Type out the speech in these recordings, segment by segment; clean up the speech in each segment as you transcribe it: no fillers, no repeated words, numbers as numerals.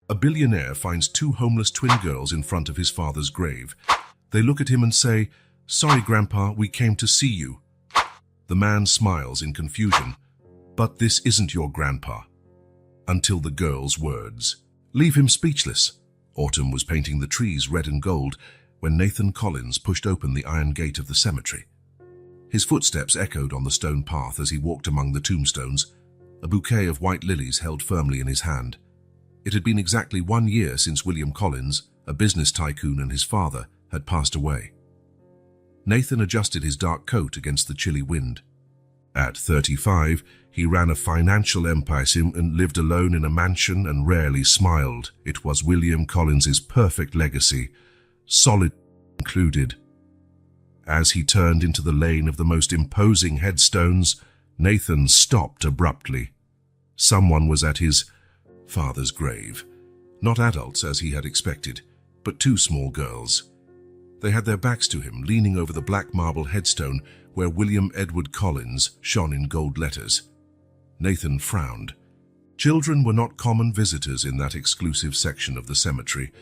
A billionaire finds two homeless twin girls in front of his father's grave. They look at him and say, "Sorry, Grandpa, we came to see you." The man smiles in confusion. "But this isn't your grandpa." Until the girl's words leave him speechless. Autumn was painting the trees red and gold when Nathan Collins pushed open the iron gate of the cemetery. His footsteps echoed on the stone path as he walked among the tombstones, a bouquet of white lilies held firmly in his hand. It had been exactly 1 year since William Collins, a business tycoon, and his father had passed away. Nathan adjusted his dark coat against the chilly wind. At 35, he ran a financial empire and lived alone in a mansion and rarely smiled. It was William Collins's perfect legacy, solid included. As he turned into the lane of the most imposing headstones, Nathan stopped abruptly. Someone was at his father's grave. Not adults, as he had expected, but two small girls. They had their backs to him, leaning over the black marble headstone where William Edward Collins shone in gold letters. Nathan frowned. Children were not common visitors in that exclusive section of the cemetery,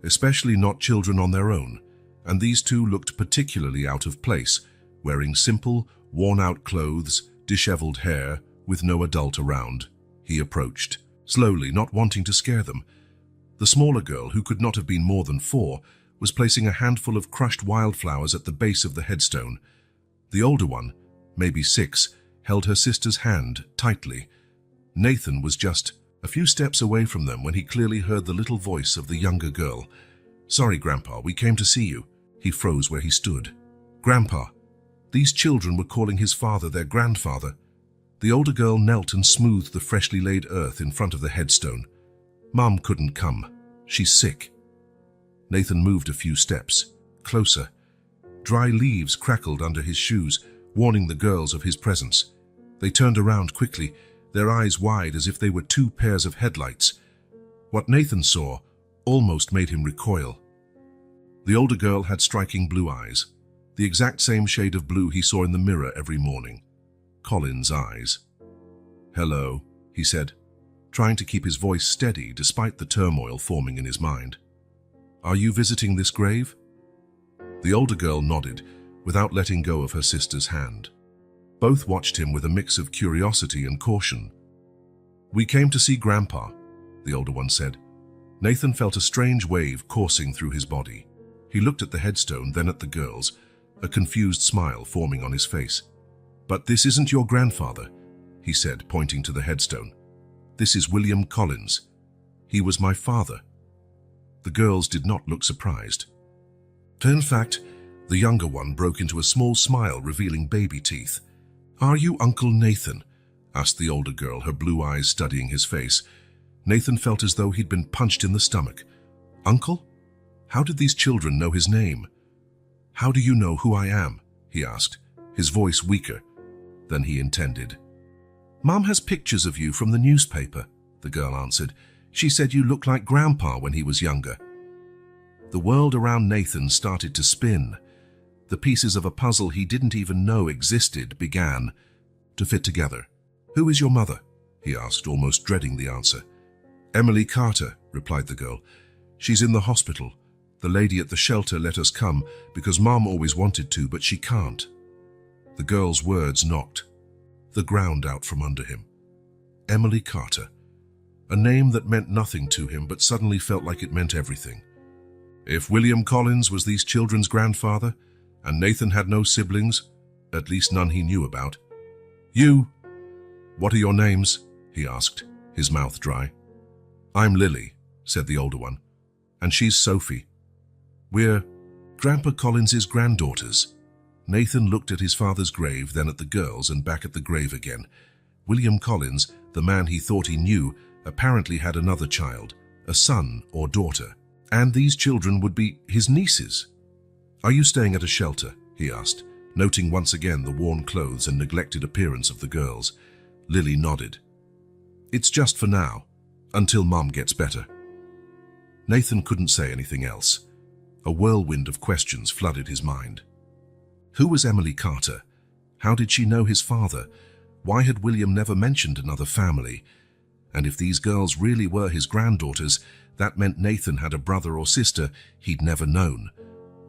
especially not children on their own, and these two looked particularly out of place, wearing simple, worn-out clothes, disheveled hair, with no adult around. He approached, slowly, not wanting to scare them. The smaller girl, who could not have been more than 4, was placing a handful of crushed wildflowers at the base of the headstone. The older one, maybe 6, held her sister's hand tightly. Nathan was just a few steps away from them when he clearly heard the little voice of the younger girl. "Sorry, Grandpa, we came to see you." He froze where he stood. "Grandpa." These children were calling his father their grandfather. The older girl knelt and smoothed the freshly laid earth in front of the headstone. "Mom couldn't come. She's sick." Nathan moved a few steps, closer. Dry leaves crackled under his shoes, warning the girls of his presence. They turned around quickly, their eyes wide as if they were 2 pairs of headlights. What Nathan saw almost made him recoil. The older girl had striking blue eyes, the exact same shade of blue he saw in the mirror every morning. Collins' eyes. "Hello," he said, trying to keep his voice steady despite the turmoil forming in his mind. "Are you visiting this grave?" The older girl nodded, without letting go of her sister's hand. Both watched him with a mix of curiosity and caution. "We came to see Grandpa," the older one said. Nathan felt a strange wave coursing through his body. He looked at the headstone, then at the girls, a confused smile forming on his face. "But this isn't your grandfather," he said, pointing to the headstone. "This is William Collins. He was my father." The girls did not look surprised. In fact, the younger one broke into a small smile, revealing baby teeth. "Are you Uncle Nathan?" asked the older girl, her blue eyes studying his face. Nathan felt as though he'd been punched in the stomach. "Uncle? How did these children know his name?" "How do you know who I am?" he asked, his voice weaker than he intended. "Mom has pictures of you from the newspaper," the girl answered. "She said you looked like Grandpa when he was younger." The world around Nathan started to spin. The pieces of a puzzle he didn't even know existed began to fit together. "Who is your mother?" he asked, almost dreading the answer. "Emily Carter," replied the girl. "She's in the hospital. The lady at the shelter let us come because Mom always wanted to, but she can't." The girl's words knocked the ground out from under him. Emily Carter. A name that meant nothing to him, but suddenly felt like it meant everything. If William Collins was these children's grandfather, and Nathan had no siblings, at least none he knew about. "You, what are your names?" he asked, his mouth dry. "I'm Lily," said the older one. "And she's Sophie. We're Grandpa Collins's granddaughters." Nathan looked at his father's grave, then at the girls, and back at the grave again. William Collins, the man he thought he knew, apparently had another child, a son or daughter. And these children would be his nieces. "Are you staying at a shelter?" he asked, noting once again the worn clothes and neglected appearance of the girls. Lily nodded. "It's just for now, until Mom gets better." Nathan couldn't say anything else. A whirlwind of questions flooded his mind. Who was Emily Carter? How did she know his father? Why had William never mentioned another family? And if these girls really were his granddaughters, that meant Nathan had a brother or sister he'd never known.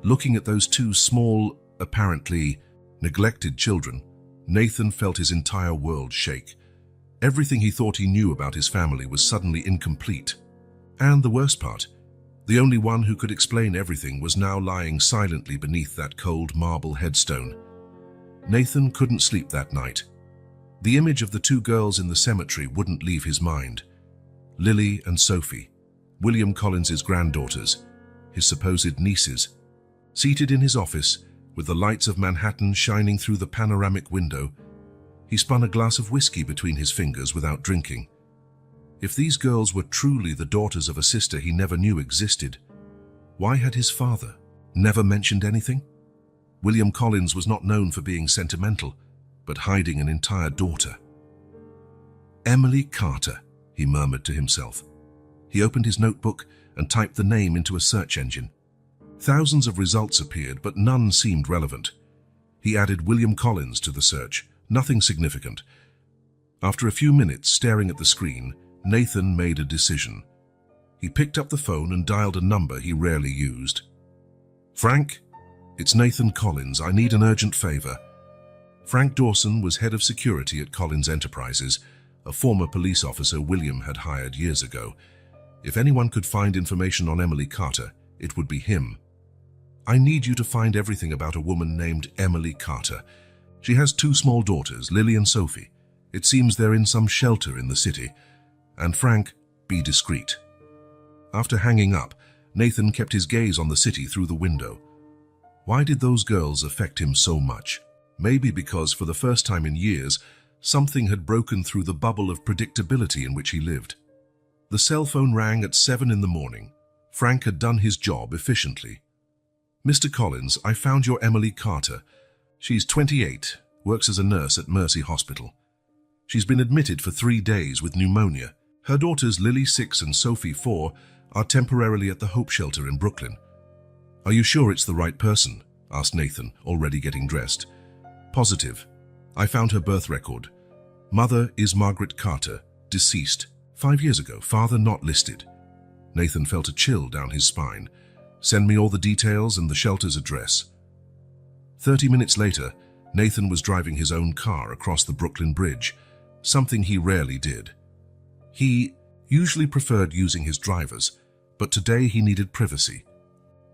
Looking at those two small, apparently neglected children, Nathan felt his entire world shake. Everything he thought he knew about his family was suddenly incomplete. And the worst part, the only one who could explain everything was now lying silently beneath that cold marble headstone. Nathan couldn't sleep that night. The image of the two girls in the cemetery wouldn't leave his mind. Lily and Sophie, William Collins's granddaughters, his supposed nieces. Seated in his office, with the lights of Manhattan shining through the panoramic window, he spun a glass of whiskey between his fingers without drinking. If these girls were truly the daughters of a sister he never knew existed, why had his father never mentioned anything? William Collins was not known for being sentimental, but hiding an entire daughter. Emily Carter, he murmured to himself. He opened his notebook and typed the name into a search engine. Thousands of results appeared, but none seemed relevant. He added William Collins to the search. Nothing significant. After a few minutes staring at the screen, Nathan made a decision. He picked up the phone and dialed a number he rarely used. "Frank, it's Nathan Collins. I need an urgent favor." Frank Dawson was head of security at Collins Enterprises, a former police officer William had hired years ago. If anyone could find information on Emily Carter, it would be him. "I need you to find everything about a woman named Emily Carter. She has two small daughters, Lily and Sophie. It seems they're in some shelter in the city. And Frank, be discreet." After hanging up, Nathan kept his gaze on the city through the window. Why did those girls affect him so much? Maybe because for the first time in years, something had broken through the bubble of predictability in which he lived. The cell phone rang at 7 in the morning. Frank had done his job efficiently. "Mr. Collins, I found your Emily Carter. She's 28, works as a nurse at Mercy Hospital. She's been admitted for 3 days with pneumonia. Her daughters Lily, 6, and Sophie, 4, are temporarily at the Hope Shelter in Brooklyn." "Are you sure it's the right person?" asked Nathan, already getting dressed. "Positive. I found her birth record. Mother is Margaret Carter, deceased 5 years ago, father not listed." Nathan felt a chill down his spine. "Send me all the details and the shelter's address." 30 minutes later, Nathan was driving his own car across the Brooklyn Bridge, something he rarely did. He usually preferred using his drivers, but today he needed privacy.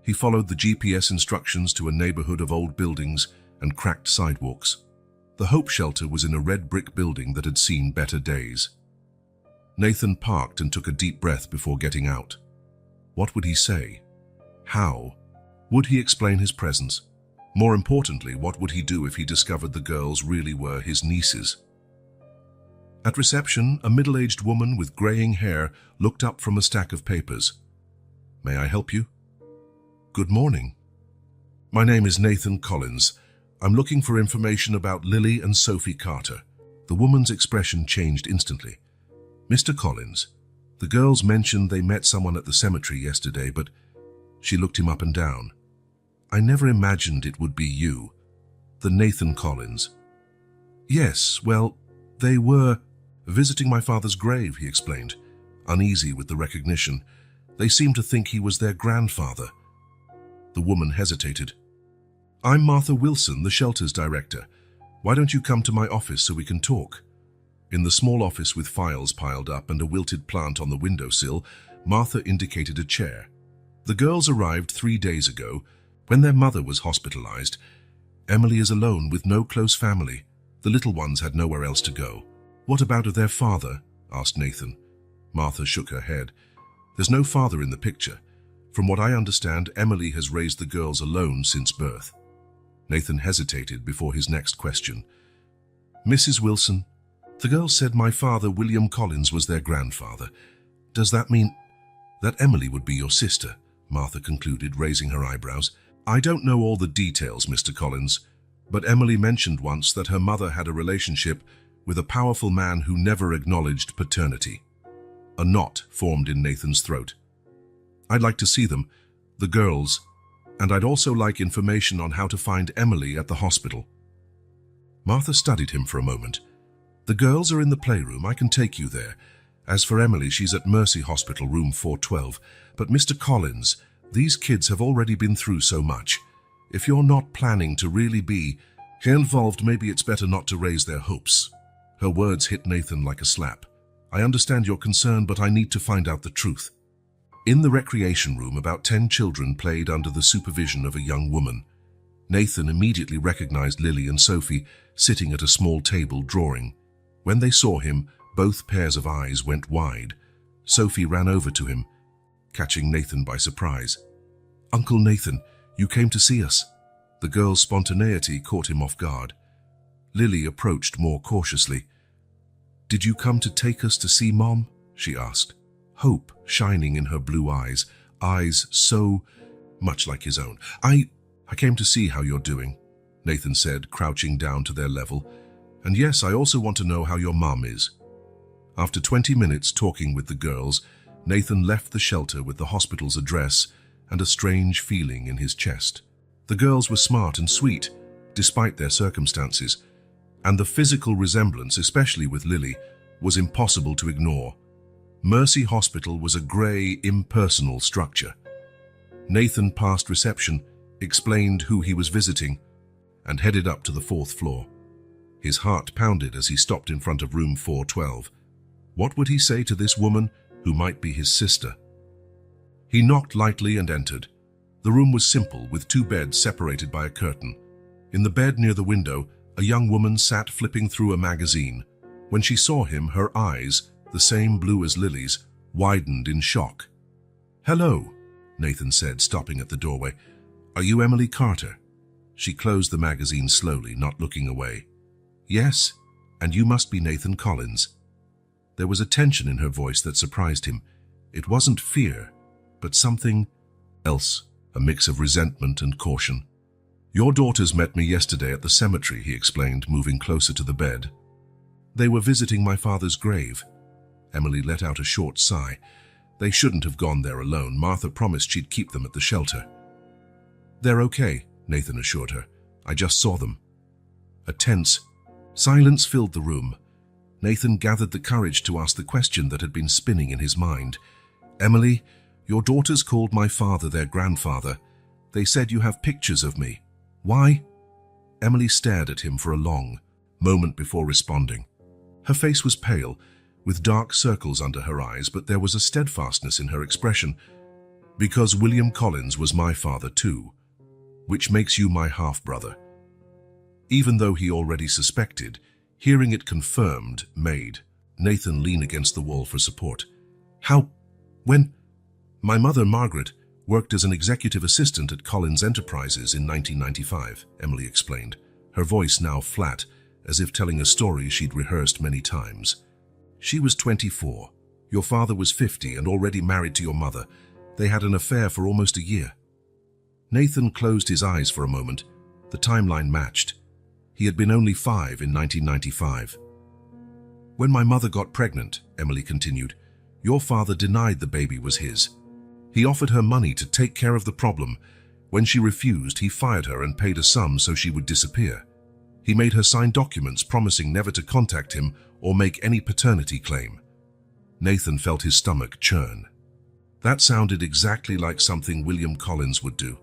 He followed the GPS instructions to a neighborhood of old buildings and cracked sidewalks. The Hope Shelter was in a red brick building that had seen better days. Nathan parked and took a deep breath before getting out. What would he say? How? Would he explain his presence? More importantly, what would he do if he discovered the girls really were his nieces? At reception, a middle-aged woman with graying hair looked up from a stack of papers. "May I help you?" "Good morning. My name is Nathan Collins. I'm looking for information about Lily and Sophie Carter." The woman's expression changed instantly. "Mr. Collins, the girls mentioned they met someone at the cemetery yesterday, but..." She looked him up and down. "I never imagined it would be you." "The Nathan Collins." "Yes, well, they were visiting my father's grave," he explained, uneasy with the recognition. "They seemed to think he was their grandfather." The woman hesitated. "I'm Martha Wilson, the shelter's director. Why don't you come to my office so we can talk?" In the small office with files piled up and a wilted plant on the windowsill, Martha indicated a chair. "The girls arrived 3 days ago, when their mother was hospitalized. Emily is alone with no close family. The little ones had nowhere else to go." "What about their father?" asked Nathan. Martha shook her head. "There's no father in the picture. From what I understand, Emily has raised the girls alone since birth." Nathan hesitated before his next question. "Mrs. Wilson, the girls said my father, William Collins, was their grandfather. Does that mean that Emily would be your sister?" Martha concluded, raising her eyebrows. "I don't know all the details, Mr. Collins, but Emily mentioned once that her mother had a relationship with a powerful man who never acknowledged paternity." A knot formed in Nathan's throat. "I'd like to see them, the girls, and I'd also like information on how to find Emily at the hospital." Martha studied him for a moment. "The girls are in the playroom. I can take you there. As for Emily, she's at Mercy Hospital, room 412. But Mr. Collins, these kids have already been through so much. If you're not planning to really be involved, maybe it's better not to raise their hopes." Her words hit Nathan like a slap. "I understand your concern, but I need to find out the truth." In the recreation room, about 10 children played under the supervision of a young woman. Nathan immediately recognized Lily and Sophie sitting at a small table drawing. When they saw him, both pairs of eyes went wide. Sophie ran over to him, catching Nathan by surprise. "Uncle Nathan, you came to see us." The girl's spontaneity caught him off guard. Lily approached more cautiously. "Did you come to take us to see Mom?" she asked, hope shining in her blue eyes so much like his own. I came to see how you're doing," Nathan said, crouching down to their level. "And yes, I also want to know how your mom is." After 20 minutes talking with the girls, Nathan left the shelter with the hospital's address and a strange feeling in his chest. The girls were smart and sweet, despite their circumstances, and the physical resemblance, especially with Lily, was impossible to ignore. Mercy Hospital was a grey, impersonal structure. Nathan passed reception, explained who he was visiting, and headed up to the 4th floor. His heart pounded as he stopped in front of room 412. What would he say to this woman who might be his sister? He knocked lightly and entered. The room was simple, with 2 beds separated by a curtain. In the bed near the window, a young woman sat flipping through a magazine. When she saw him, her eyes, the same blue as Lily's, widened in shock. "Hello," Nathan said, stopping at the doorway. "Are you Emily Carter?" She closed the magazine slowly, not looking away. "Yes, and you must be Nathan Collins." There was a tension in her voice that surprised him. It wasn't fear, but something else, a mix of resentment and caution. "Your daughters met me yesterday at the cemetery," he explained, moving closer to the bed. "They were visiting my father's grave." Emily let out a short sigh. They shouldn't have gone there alone. Martha promised she'd keep them at the shelter. "They're okay," Nathan assured her. "I just saw them." A tense silence filled the room. Nathan gathered the courage to ask the question that had been spinning in his mind. "Emily, your daughters called my father their grandfather. They said you have pictures of me. Why?" Emily stared at him for a long moment before responding. Her face was pale, with dark circles under her eyes, but there was a steadfastness in her expression. "Because William Collins was my father too, which makes you my half-brother." Even though he already suspected, hearing it confirmed made Nathan lean against the wall for support. "How? When?" "My mother, Margaret, worked as an executive assistant at Collins Enterprises in 1995, Emily explained, her voice now flat, as if telling a story she'd rehearsed many times. "She was 24. Your father was 50 and already married to your mother. They had an affair for almost a year." Nathan closed his eyes for a moment. The timeline matched. He had been only 5 in 1995. "When my mother got pregnant," Emily continued, "your father denied the baby was his. He offered her money to take care of the problem. When she refused, he fired her and paid a sum so she would disappear. He made her sign documents promising never to contact him or make any paternity claim." Nathan felt his stomach churn. That sounded exactly like something William Collins would do.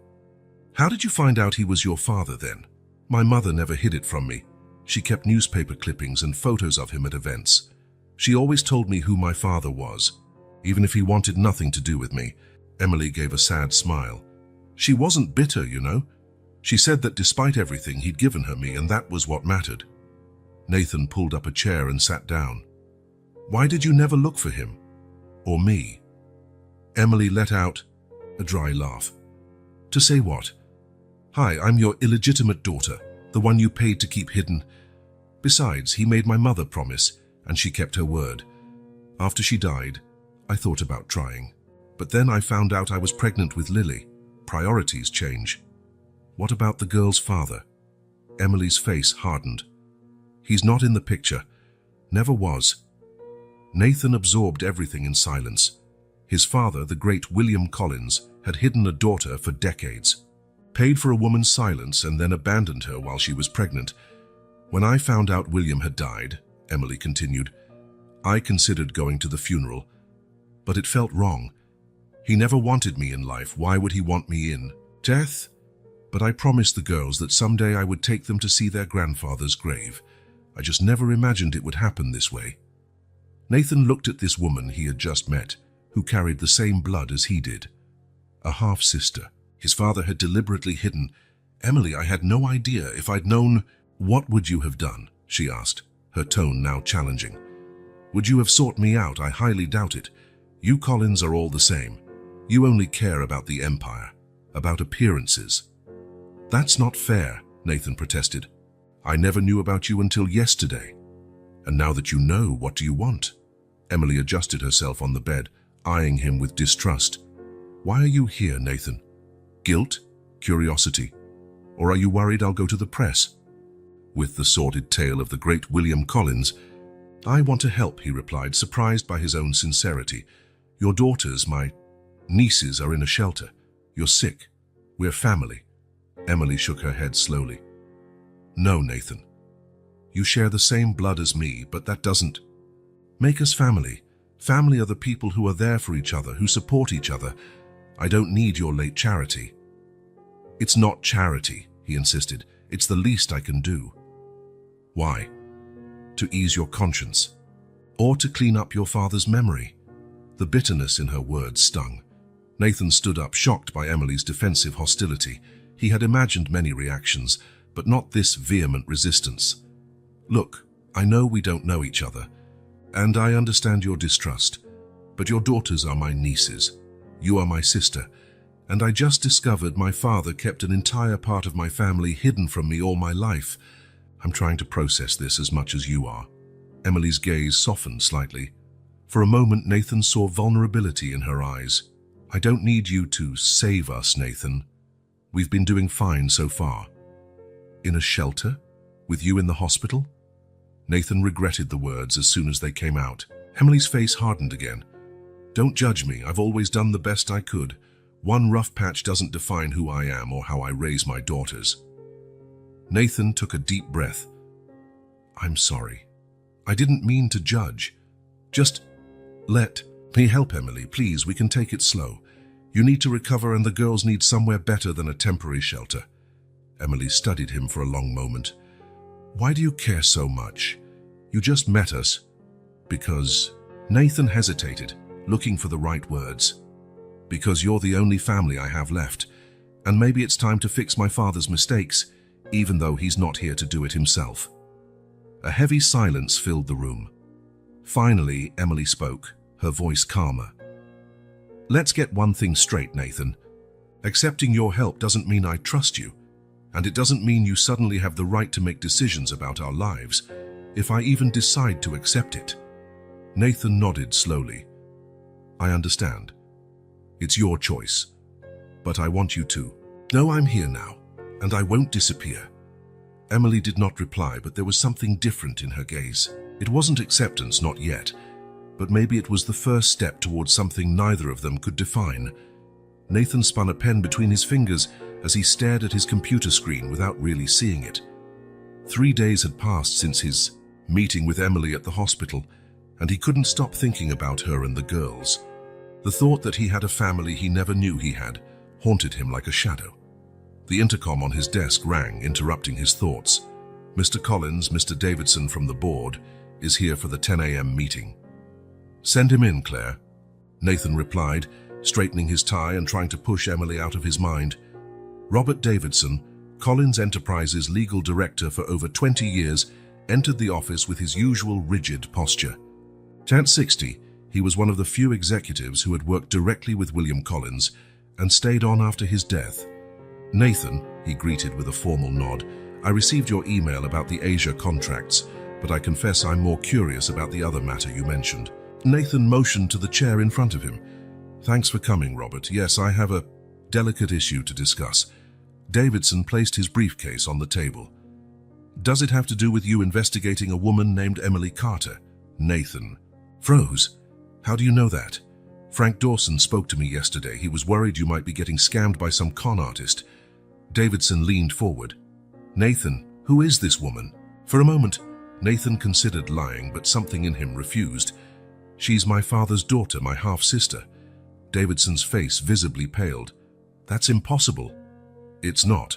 "How did you find out he was your father then?" "My mother never hid it from me. She kept newspaper clippings and photos of him at events. She always told me who my father was, even if he wanted nothing to do with me." Emily gave a sad smile. "She wasn't bitter, you know. She said that despite everything, he'd given her me, and that was what mattered." Nathan pulled up a chair and sat down. "Why did you never look for him? Or me?" Emily let out a dry laugh. "To say what? Hi, I'm your illegitimate daughter, the one you paid to keep hidden. Besides, he made my mother promise, and she kept her word. After she died, I thought about trying. But then I found out I was pregnant with Lily. Priorities change." "What about the girl's father?" Emily's face hardened. "He's not in the picture. Never was." Nathan absorbed everything in silence. His father, the great William Collins, had hidden a daughter for decades, paid for a woman's silence, and then abandoned her while she was pregnant. "When I found out William had died," Emily continued, I considered going to the funeral, but it felt wrong. He never wanted me in life. Why would he want me in death? But I promised the girls that someday I would take them to see their grandfather's grave. I just never imagined it would happen this way. Nathan looked at this woman he had just met, who carried the same blood as he did. A half-sister. His father had deliberately hidden. Emily, I had no idea. If I'd known, what would you have done? She asked, her tone now challenging. Would you have sought me out? I highly doubt it. You Collins are all the same. You only care about the empire, about appearances. That's not fair, Nathan protested. I never knew about you until yesterday. And now that you know, what do you want? Emily adjusted herself on the bed, eyeing him with distrust. Why are you here, Nathan? Guilt? Curiosity? Or are you worried I'll go to the press? With the sordid tale of the great William Collins, I want to help, he replied, surprised by his own sincerity. Your daughters, my nieces, are in a shelter. You're sick. We're family. Emily shook her head slowly. No, Nathan. You share the same blood as me, but that doesn't make us family. Family are the people who are there for each other, who support each other. I don't need your late charity. It's not charity, he insisted. It's the least I can do. Why? To ease your conscience, or to clean up your father's memory. The bitterness in her words stung. Nathan stood up, shocked by Emily's defensive hostility. He had imagined many reactions, but not this vehement resistance. Look, I know we don't know each other, and I understand your distrust, but your daughters are my nieces. You are my sister, and I just discovered my father kept an entire part of my family hidden from me all my life. I'm trying to process this as much as you are. Emily's gaze softened slightly. For a moment, Nathan saw vulnerability in her eyes. I don't need you to save us, Nathan. We've been doing fine so far. In a shelter? With you in the hospital? Nathan regretted the words as soon as they came out. Emily's face hardened again. Don't judge me. I've always done the best I could. One rough patch doesn't define who I am or how I raise my daughters. Nathan took a deep breath. I'm sorry. I didn't mean to judge. Just let me help, Emily. Please, we can take it slow. You need to recover, and the girls need somewhere better than a temporary shelter. Emily studied him for a long moment. Why do you care so much? You just met us. Because Nathan hesitated, looking for the right words. Because you're the only family I have left, and maybe it's time to fix my father's mistakes, even though he's not here to do it himself. A heavy silence filled the room. Finally, Emily spoke, her voice calmer. Let's get one thing straight, Nathan. Accepting your help doesn't mean I trust you, and it doesn't mean you suddenly have the right to make decisions about our lives, if I even decide to accept it. Nathan nodded slowly. I understand. It's your choice, but I want you to know I'm here now, and I won't disappear. Emily did not reply, but there was something different in her gaze. It wasn't acceptance, not yet, but maybe it was the first step towards something neither of them could define. Nathan spun a pen between his fingers as he stared at his computer screen without really seeing it. 3 days had passed since his meeting with Emily at the hospital, and he couldn't stop thinking about her and the girls. The thought that he had a family he never knew he had haunted him like a shadow. The intercom on his desk rang, interrupting his thoughts. Mr. Collins, Mr. Davidson from the board, is here for the 10 a.m. meeting. Send him in, Claire, Nathan replied, straightening his tie and trying to push Emily out of his mind. Robert Davidson, Collins Enterprises legal director for over 20 years, entered the office with his usual rigid posture. At 60, he was one of the few executives who had worked directly with William Collins and stayed on after his death. Nathan, he greeted with a formal nod, I received your email about the Asia contracts, but I confess I'm more curious about the other matter you mentioned. Nathan motioned to the chair in front of him. Thanks for coming, Robert. Yes, I have a delicate issue to discuss. Davidson placed his briefcase on the table. Does it have to do with you investigating a woman named Emily Carter? Nathan froze. How do you know that? Frank Dawson spoke to me yesterday. He was worried you might be getting scammed by some con artist. Davidson leaned forward. Nathan, who is this woman? For a moment, Nathan considered lying, but something in him refused. She's my father's daughter, my half-sister. Davidson's face visibly paled. That's impossible. It's not.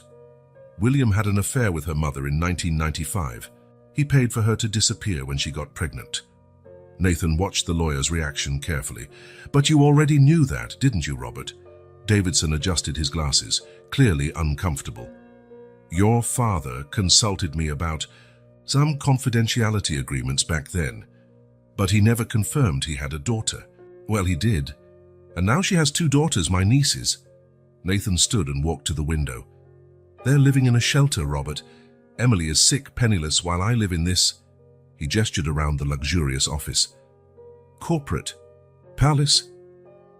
William had an affair with her mother in 1995. He paid for her to disappear when she got pregnant. Nathan watched the lawyer's reaction carefully. But you already knew that, didn't you, Robert? Davidson adjusted his glasses, clearly uncomfortable. Your father consulted me about some confidentiality agreements back then, but he never confirmed he had a daughter. Well, he did. And now she has 2 daughters, my nieces. Nathan stood and walked to the window. They're living in a shelter, Robert. Emily is sick, penniless, while I live in this. He gestured around the luxurious office. Corporate. Palace.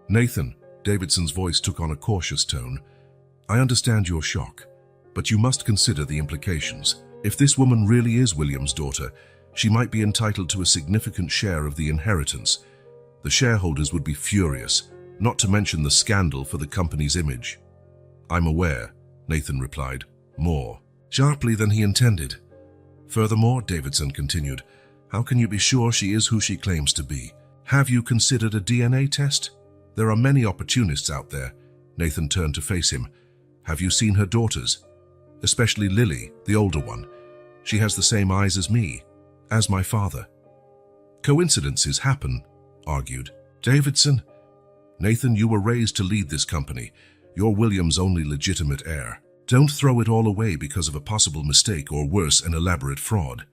Nathan, Davidson's voice took on a cautious tone. I understand your shock, but you must consider the implications. If this woman really is William's daughter, she might be entitled to a significant share of the inheritance. The shareholders would be furious, not to mention the scandal for the company's image. I'm aware, Nathan replied, more sharply than he intended. Furthermore, Davidson continued, how can you be sure she is who she claims to be? Have you considered a DNA test? There are many opportunists out there. Nathan turned to face him. Have you seen her daughters? Especially Lily, the older one. She has the same eyes as me, as my father. Coincidences happen, argued Davidson. Nathan, you were raised to lead this company. You're William's only legitimate heir. Don't throw it all away because of a possible mistake or worse, an elaborate fraud.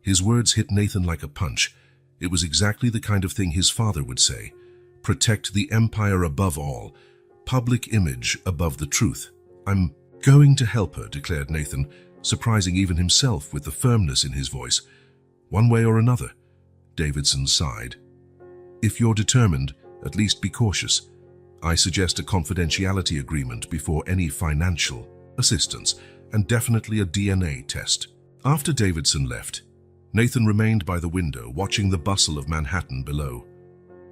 His words hit Nathan like a punch. It was exactly the kind of thing his father would say. Protect the empire above all. Public image above the truth. I'm going to help her, declared Nathan, surprising even himself with the firmness in his voice. One way or another. Davidson sighed. If you're determined, at least be cautious. I suggest a confidentiality agreement before any financial assistance, and definitely a DNA test. After Davidson left, Nathan remained by the window, watching the bustle of Manhattan below.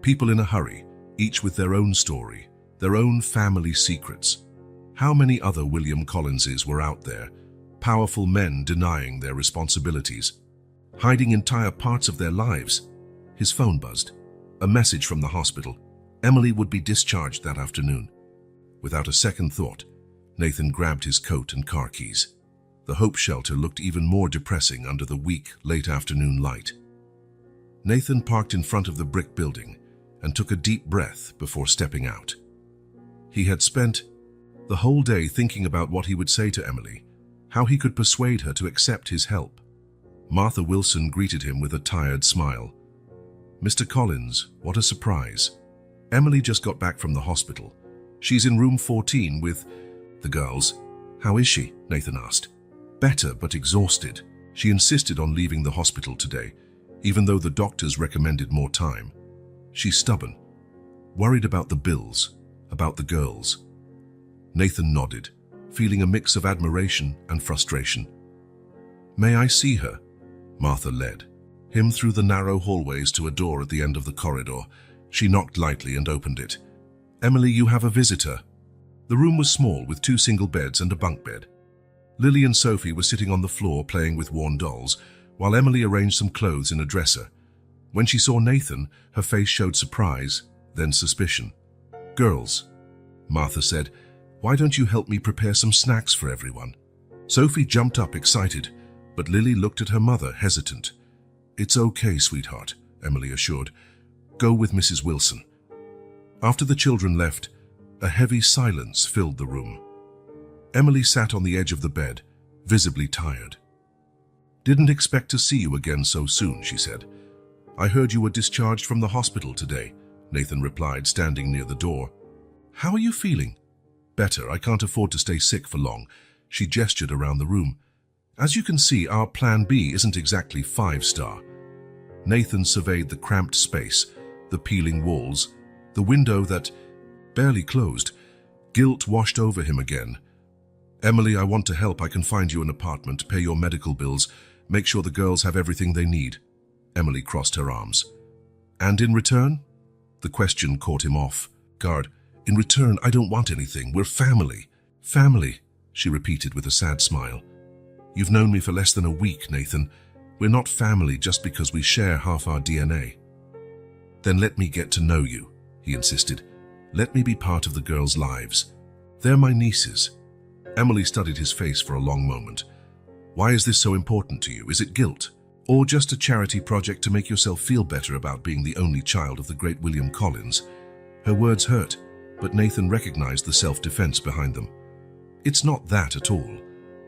People in a hurry, each with their own story, their own family secrets. How many other William Collinses were out there, powerful men denying their responsibilities, hiding entire parts of their lives? His phone buzzed. A message from the hospital. Emily would be discharged that afternoon. Without a second thought, Nathan grabbed his coat and car keys. The Hope shelter looked even more depressing under the weak, late afternoon light. Nathan parked in front of the brick building and took a deep breath before stepping out. He had spent the whole day thinking about what he would say to Emily, how he could persuade her to accept his help. Martha Wilson greeted him with a tired smile. Mr. Collins, what a surprise. Emily just got back from the hospital. She's in room 14 with the girls. How is she? Nathan asked. Better, but exhausted. She insisted on leaving the hospital today, even though the doctors recommended more time. She's stubborn, worried about the bills, about the girls. Nathan nodded, feeling a mix of admiration and frustration. May I see her? Martha led him through the narrow hallways to a door at the end of the corridor. She knocked lightly and opened it. Emily, you have a visitor. The room was small, with 2 single beds and a bunk bed. Lily and Sophie were sitting on the floor playing with worn dolls, while Emily arranged some clothes in a dresser. When she saw Nathan, her face showed surprise, then suspicion. Girls, Martha said, why don't you help me prepare some snacks for everyone? Sophie jumped up excited, but Lily looked at her mother, hesitant. It's okay, sweetheart, Emily assured. Go with Mrs. Wilson. After the children left, a heavy silence filled the room. Emily sat on the edge of the bed, visibly tired. Didn't expect to see you again so soon, she said. I heard you were discharged from the hospital today, Nathan replied, standing near the door. How are you feeling? Better, I can't afford to stay sick for long. She gestured around the room. As you can see, our plan B isn't exactly 5-star. Nathan surveyed the cramped space, the peeling walls, the window that barely closed. Guilt washed over him again. Emily, I want to help. I can find you an apartment, pay your medical bills, make sure the girls have everything they need. Emily crossed her arms. And in return? The question caught him off guard. In return, I don't want anything. We're family. Family, she repeated with a sad smile. You've known me for less than a week, Nathan. We're not family just because we share half our DNA. Then let me get to know you, he insisted. Let me be part of the girls' lives. They're my nieces. Emily studied his face for a long moment. Why is this so important to you? Is it guilt? Or just a charity project to make yourself feel better about being the only child of the great William Collins? Her words hurt, but Nathan recognized the self-defense behind them. It's not that at all.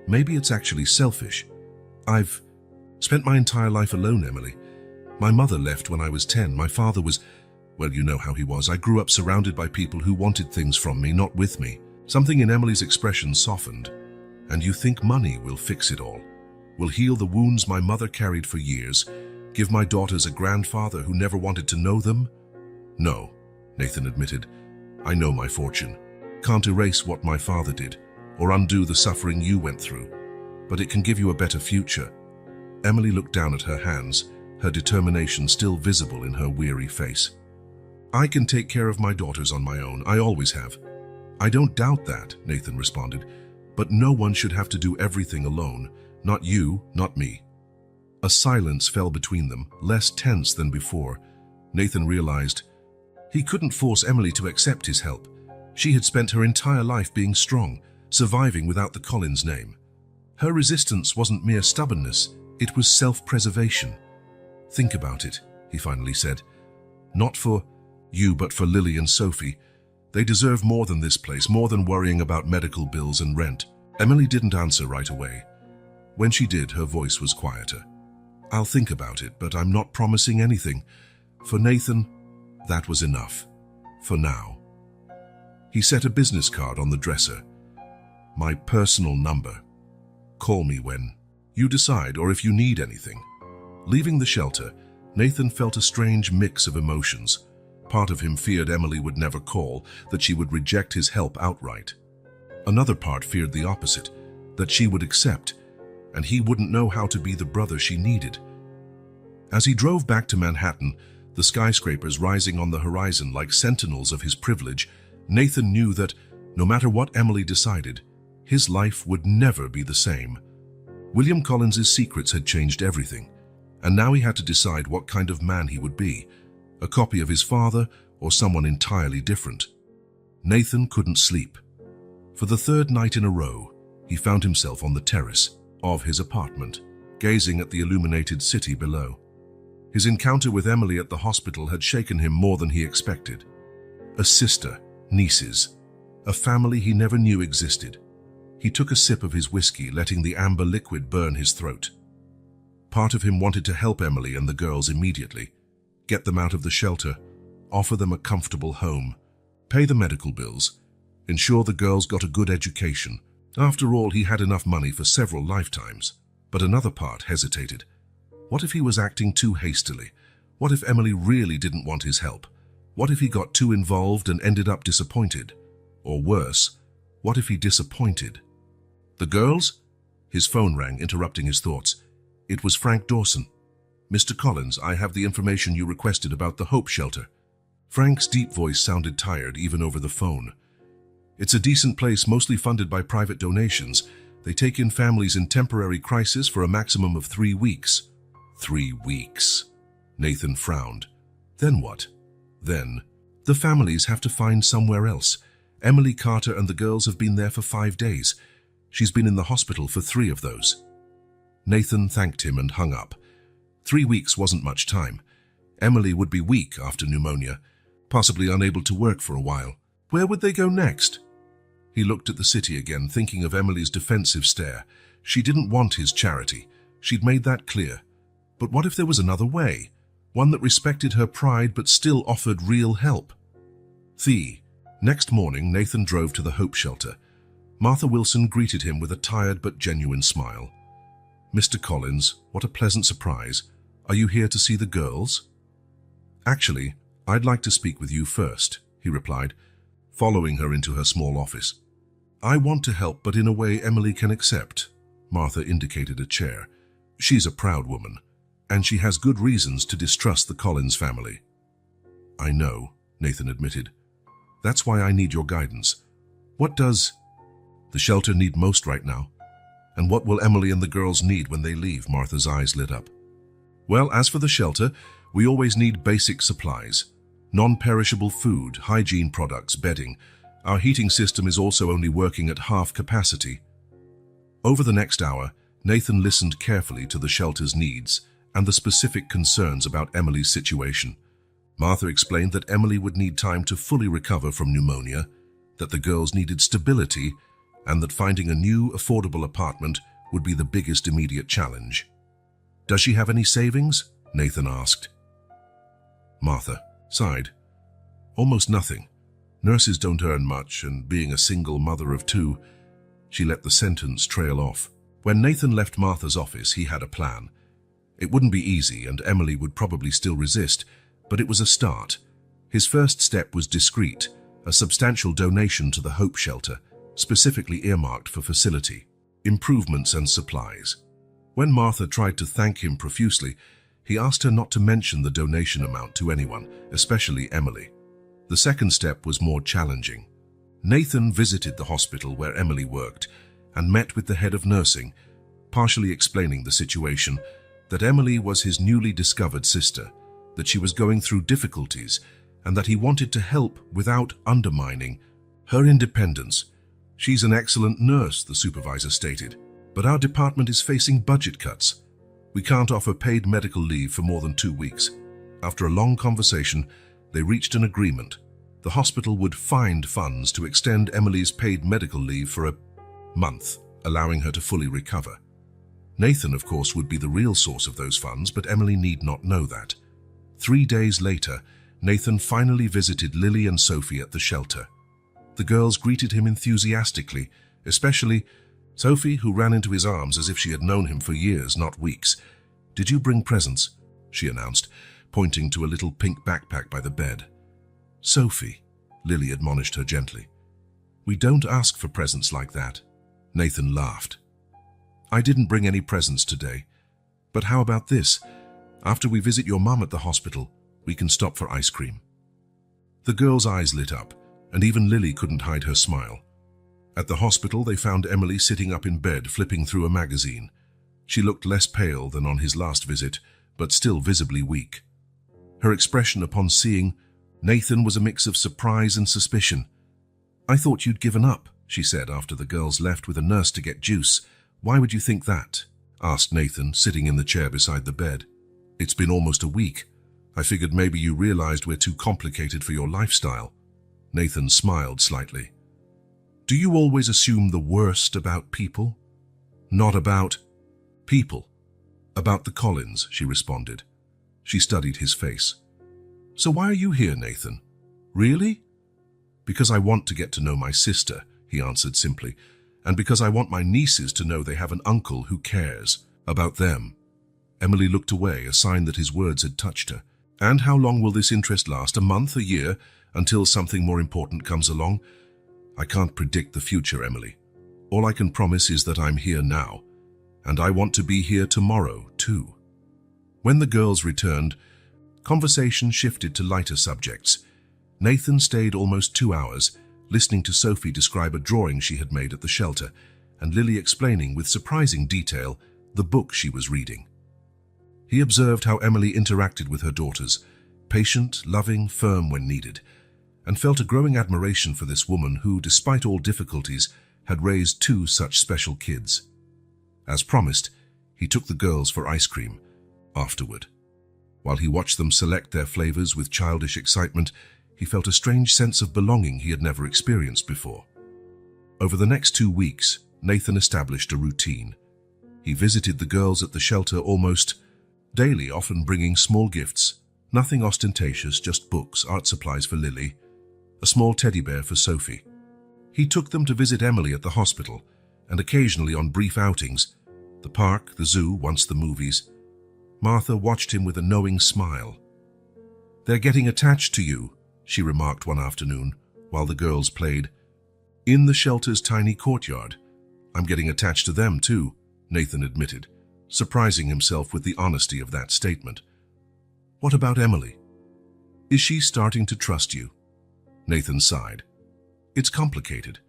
Maybe it's actually selfish. I've spent my entire life alone, Emily. My mother left when I was 10. My father was, well, you know how he was. I grew up surrounded by people who wanted things from me, not with me. Something in Emily's expression softened. And you think money will fix it all? Will heal the wounds my mother carried for years? Give my daughters a grandfather who never wanted to know them? No, Nathan admitted. I know my fortune. Can't erase what my father did, or undo the suffering you went through. But it can give you a better future. Emily looked down at her hands, her determination still visible in her weary face. I can take care of my daughters on my own. I always have. I don't doubt that, Nathan responded. But no one should have to do everything alone. Not you, not me. A silence fell between them, less tense than before. Nathan realized he couldn't force Emily to accept his help. She had spent her entire life being strong, surviving without the Collins name. Her resistance wasn't mere stubbornness, it was self-preservation. Think about it, he finally said. Not for you, but for Lily and Sophie. They deserve more than this place, more than worrying about medical bills and rent. Emily didn't answer right away. When she did, her voice was quieter. I'll think about it, but I'm not promising anything. For Nathan, that was enough. For now. He set a business card on the dresser. My personal number. Call me when you decide or if you need anything. Leaving the shelter, Nathan felt a strange mix of emotions. Part of him feared Emily would never call, that she would reject his help outright. Another part feared the opposite, that she would accept, and he wouldn't know how to be the brother she needed. As he drove back to Manhattan, the skyscrapers rising on the horizon like sentinels of his privilege, Nathan knew that, no matter what Emily decided, his life would never be the same. William Collins's secrets had changed everything, and now he had to decide what kind of man he would be, a copy of his father or someone entirely different. Nathan couldn't sleep. For the third night in a row, he found himself on the terrace of his apartment, gazing at the illuminated city below. His encounter with Emily at the hospital had shaken him more than he expected. A sister, nieces, a family he never knew existed. He took a sip of his whiskey, letting the amber liquid burn his throat. Part of him wanted to help Emily and the girls immediately, get them out of the shelter, offer them a comfortable home, pay the medical bills, ensure the girls got a good education. After all, he had enough money for several lifetimes. But another part hesitated. What if he was acting too hastily? What if Emily really didn't want his help? What if he got too involved and ended up disappointed? Or worse, what if he disappointed? The girls? His phone rang, interrupting his thoughts. It was Frank Dawson. Mr. Collins, I have the information you requested about the Hope Shelter. Frank's deep voice sounded tired even over the phone. It's a decent place, mostly funded by private donations. They take in families in temporary crisis for a maximum of 3 weeks. 3 weeks. Nathan frowned. Then what? Then, the families have to find somewhere else. Emily Carter and the girls have been there for 5 days. She's been in the hospital for 3 of those. Nathan thanked him and hung up. 3 weeks wasn't much time. Emily would be weak after pneumonia, possibly unable to work for a while. Where would they go next? He looked at the city again, thinking of Emily's defensive stare. She didn't want his charity. She'd made that clear. But what if there was another way? One that respected her pride but still offered real help? Next morning, Nathan drove to the Hope Shelter. Martha Wilson greeted him with a tired but genuine smile. Mr. Collins, what a pleasant surprise. Are you here to see the girls? Actually, I'd like to speak with you first, he replied, following her into her small office. I want to help, but in a way Emily can accept. Martha indicated a chair. She's a proud woman, and she has good reasons to distrust the Collins family. I know, Nathan admitted. That's why I need your guidance. What does the shelter need most right now? And what will Emily and the girls need when they leave? Martha's eyes lit up. Well, as for the shelter, we always need basic supplies. Non-perishable food, hygiene products, bedding. Our heating system is also only working at half capacity. Over the next hour, Nathan listened carefully to the shelter's needs and the specific concerns about Emily's situation. Martha explained that Emily would need time to fully recover from pneumonia, that the girls needed stability, and that finding a new, affordable apartment would be the biggest immediate challenge. "Does she have any savings?" Nathan asked. Martha sighed. "Almost nothing. Nurses don't earn much, and being a single mother of two," she let the sentence trail off. When Nathan left Martha's office, he had a plan. It wouldn't be easy, and Emily would probably still resist, but it was a start. His first step was discreet, a substantial donation to the Hope Shelter, specifically earmarked for facility, improvements and supplies. When Martha tried to thank him profusely, he asked her not to mention the donation amount to anyone, especially Emily. The second step was more challenging. Nathan visited the hospital where Emily worked and met with the head of nursing, partially explaining the situation, that Emily was his newly discovered sister, that she was going through difficulties, and that he wanted to help without undermining her independence. "She's an excellent nurse," the supervisor stated, "but our department is facing budget cuts. We can't offer paid medical leave for more than 2 weeks." After a long conversation, they reached an agreement. The hospital would find funds to extend Emily's paid medical leave for a month, allowing her to fully recover. Nathan, of course, would be the real source of those funds, but Emily need not know that. 3 days later, Nathan finally visited Lily and Sophie at the shelter. The girls greeted him enthusiastically, especially Sophie, who ran into his arms as if she had known him for years, not weeks. "Did you bring presents?" she announced, pointing to a little pink backpack by the bed. "Sophie," Lily admonished her gently, "we don't ask for presents like that." Nathan laughed. "I didn't bring any presents today. But how about this? After we visit your mum at the hospital, we can stop for ice cream." The girls' eyes lit up, and even Lily couldn't hide her smile. At the hospital, they found Emily sitting up in bed, flipping through a magazine. She looked less pale than on his last visit, but still visibly weak. Her expression upon seeing Nathan was a mix of surprise and suspicion. "I thought you'd given up," she said after the girls left with a nurse to get juice. "Why would you think that?" asked Nathan, sitting in the chair beside the bed. "It's been almost a week. I figured maybe you realized we're too complicated for your lifestyle." Nathan smiled slightly. "Do you always assume the worst about people?" "Not about people. About the Collins," she responded. She studied his face. "So why are you here, Nathan? Really?" "Because I want to get to know my sister," he answered simply, "and because I want my nieces to know they have an uncle who cares about them." Emily looked away, a sign that his words had touched her. "And how long will this interest last? A month, a year, until something more important comes along?" "I can't predict the future, Emily. All I can promise is that I'm here now, and I want to be here tomorrow, too." When the girls returned, conversation shifted to lighter subjects. Nathan stayed almost 2 hours, listening to Sophie describe a drawing she had made at the shelter, and Lily explaining with surprising detail the book she was reading. He observed how Emily interacted with her daughters, patient, loving, firm when needed, and felt a growing admiration for this woman who, despite all difficulties, had raised 2 such special kids. As promised, he took the girls for ice cream afterward. While he watched them select their flavors with childish excitement, he felt a strange sense of belonging he had never experienced before. Over the next 2 weeks, Nathan established a routine. He visited the girls at the shelter almost daily, often bringing small gifts, nothing ostentatious, just books, art supplies for Lily, a small teddy bear for Sophie. He took them to visit Emily at the hospital, and occasionally on brief outings, the park, the zoo, once the movies. Martha watched him with a knowing smile. "They're getting attached to you," she remarked one afternoon, while the girls played. "In the shelter's tiny courtyard. I'm getting attached to them too," Nathan admitted, surprising himself with the honesty of that statement. "What about Emily? Is she starting to trust you?" Nathan sighed. "It's complicated.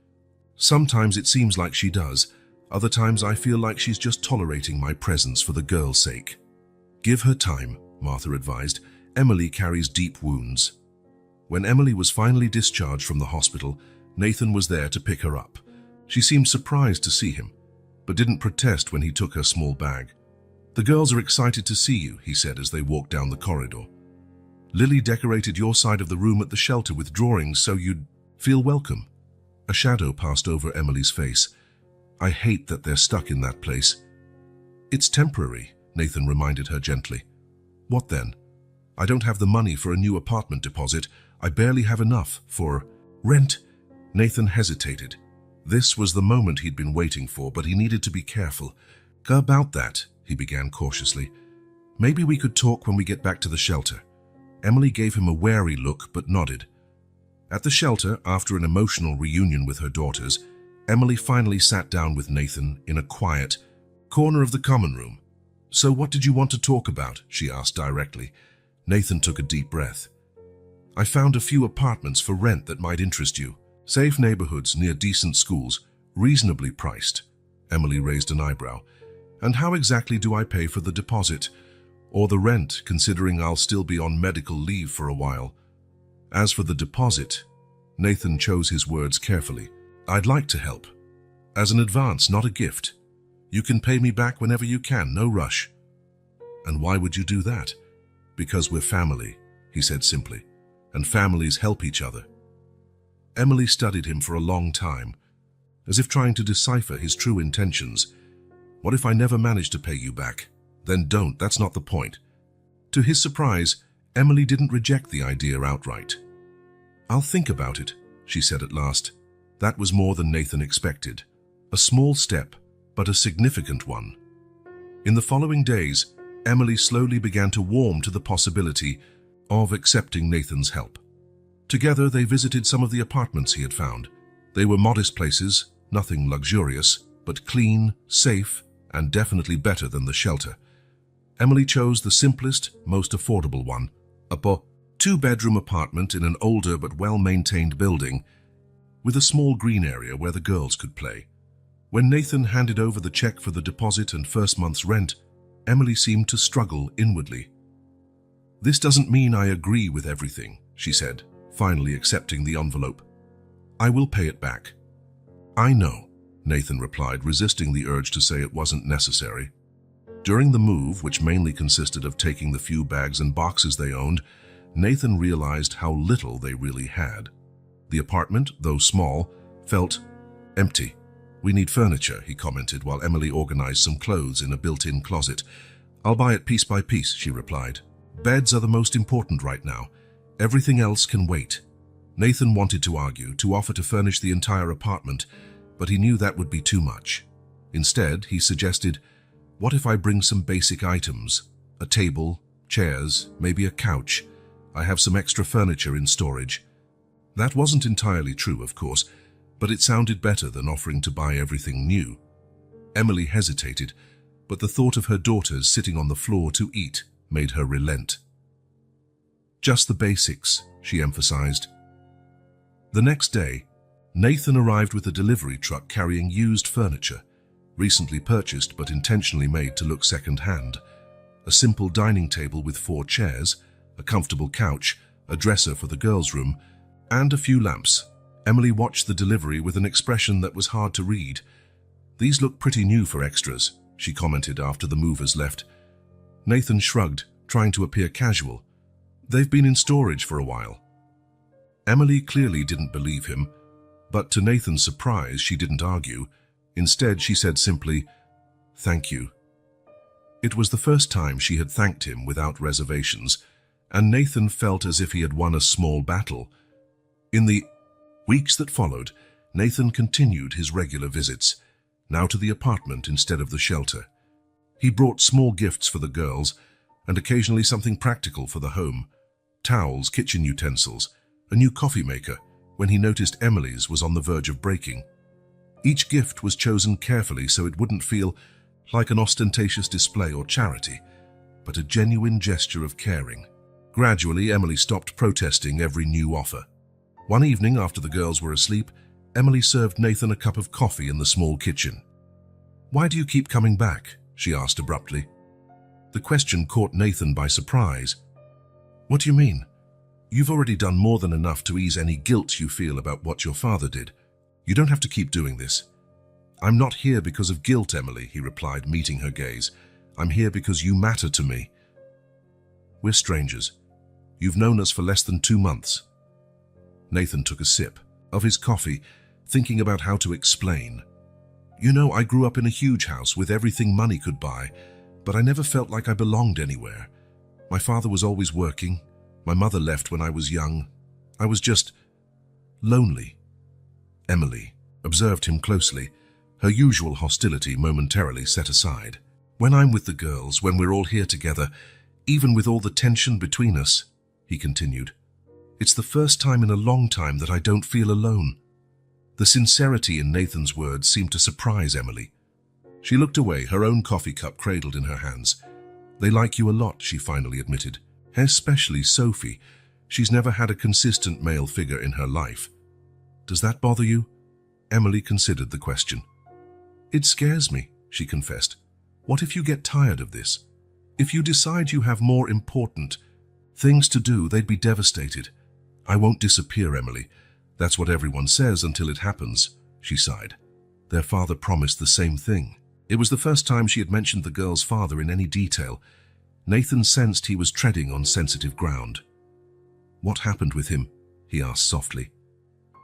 Sometimes it seems like she does. Other times I feel like she's just tolerating my presence for the girl's sake." Give her time, Martha advised. Emily carries deep wounds. When Emily was finally discharged from the hospital, Nathan was there to pick her up. She seemed surprised to see him, but didn't protest when he took her small bag. The girls are excited to see you, he said as they walked down the corridor. Lily decorated your side of the room at the shelter with drawings so you'd feel welcome. A shadow passed over Emily's face. I hate that they're stuck in that place. It's temporary, Nathan reminded her gently. What then? I don't have the money for a new apartment deposit. I barely have enough for rent. Nathan hesitated. This was the moment he'd been waiting for, but he needed to be careful. About that, he began cautiously. Maybe we could talk when we get back to the shelter. Emily gave him a wary look but nodded. At the shelter, after an emotional reunion with her daughters, Emily finally sat down with Nathan in a quiet corner of the common room. So what did you want to talk about? She asked directly. Nathan took a deep breath. I found a few apartments for rent that might interest you. Safe neighborhoods near decent schools, reasonably priced. Emily raised an eyebrow. And how exactly do I pay for the deposit? Or the rent, considering I'll still be on medical leave for a while? As for the deposit, Nathan chose his words carefully. I'd like to help. As an advance, not a gift. You can pay me back whenever you can, no rush. And why would you do that? Because we're family, he said simply, and families help each other. Emily studied him for a long time, as if trying to decipher his true intentions. What if I never manage to pay you back? Then don't, that's not the point. To his surprise, Emily didn't reject the idea outright. I'll think about it, she said at last. That was more than Nathan expected. A small step, but a significant one. In the following days, Emily slowly began to warm to the possibility of accepting Nathan's help. Together, they visited some of the apartments he had found. They were modest places, nothing luxurious, but clean, safe, and definitely better than the shelter. Emily chose the simplest, most affordable one, a two-bedroom apartment in an older but well-maintained building, with a small green area where the girls could play. When Nathan handed over the check for the deposit and first month's rent, Emily seemed to struggle inwardly. This doesn't mean I agree with everything, she said, finally accepting the envelope. I will pay it back. I know, Nathan replied, resisting the urge to say it wasn't necessary. During the move, which mainly consisted of taking the few bags and boxes they owned, Nathan realized how little they really had. The apartment, though small, felt empty. We need furniture, he commented while Emily organized some clothes in a built-in closet. I'll buy it piece by piece, she replied. Beds are the most important right now. Everything else can wait. Nathan wanted to argue, to offer to furnish the entire apartment, but he knew that would be too much. Instead, he suggested, what if I bring some basic items? A table, chairs, maybe a couch. I have some extra furniture in storage. That wasn't entirely true, of course, but it sounded better than offering to buy everything new. Emily hesitated, but the thought of her daughters sitting on the floor to eat made her relent. Just the basics, she emphasized. The next day, Nathan arrived with a delivery truck carrying used furniture, recently purchased but intentionally made to look second-hand. A simple dining table with 4 chairs, a comfortable couch, a dresser for the girls' room, and a few lamps. Emily watched the delivery with an expression that was hard to read. These look pretty new for extras, she commented after the movers left. Nathan shrugged, trying to appear casual. They've been in storage for a while. Emily clearly didn't believe him, but to Nathan's surprise, she didn't argue. Instead, she said simply, "Thank you." It was the first time she had thanked him without reservations, and Nathan felt as if he had won a small battle. In the weeks that followed, Nathan continued his regular visits, now to the apartment instead of the shelter. He brought small gifts for the girls, and occasionally something practical for the home. Towels, kitchen utensils, a new coffee maker, when he noticed Emily's was on the verge of breaking. Each gift was chosen carefully so it wouldn't feel like an ostentatious display or charity, but a genuine gesture of caring. Gradually, Emily stopped protesting every new offer. One evening, after the girls were asleep, Emily served Nathan a cup of coffee in the small kitchen. "Why do you keep coming back?" she asked abruptly. The question caught Nathan by surprise. What do you mean? You've already done more than enough to ease any guilt you feel about what your father did. You don't have to keep doing this. I'm not here because of guilt, Emily, he replied, meeting her gaze. I'm here because you matter to me. We're strangers. You've known us for less than 2 months. Nathan took a sip of his coffee, thinking about how to explain. You know, I grew up in a huge house with everything money could buy, but I never felt like I belonged anywhere. My father was always working. My mother left when I was young. I was just lonely. Emily observed him closely, her usual hostility momentarily set aside. When I'm with the girls, when we're all here together, even with all the tension between us, he continued, it's the first time in a long time that I don't feel alone. The sincerity in Nathan's words seemed to surprise Emily. She looked away, her own coffee cup cradled in her hands. They like you a lot, she finally admitted. Especially Sophie. She's never had a consistent male figure in her life. Does that bother you? Emily considered the question. It scares me, she confessed. What if you get tired of this? If you decide you have more important things to do, they'd be devastated. I won't disappear, Emily. That's what everyone says until it happens, she sighed. Their father promised the same thing. It was the first time she had mentioned the girl's father in any detail. Nathan sensed he was treading on sensitive ground. What happened with him? He asked softly.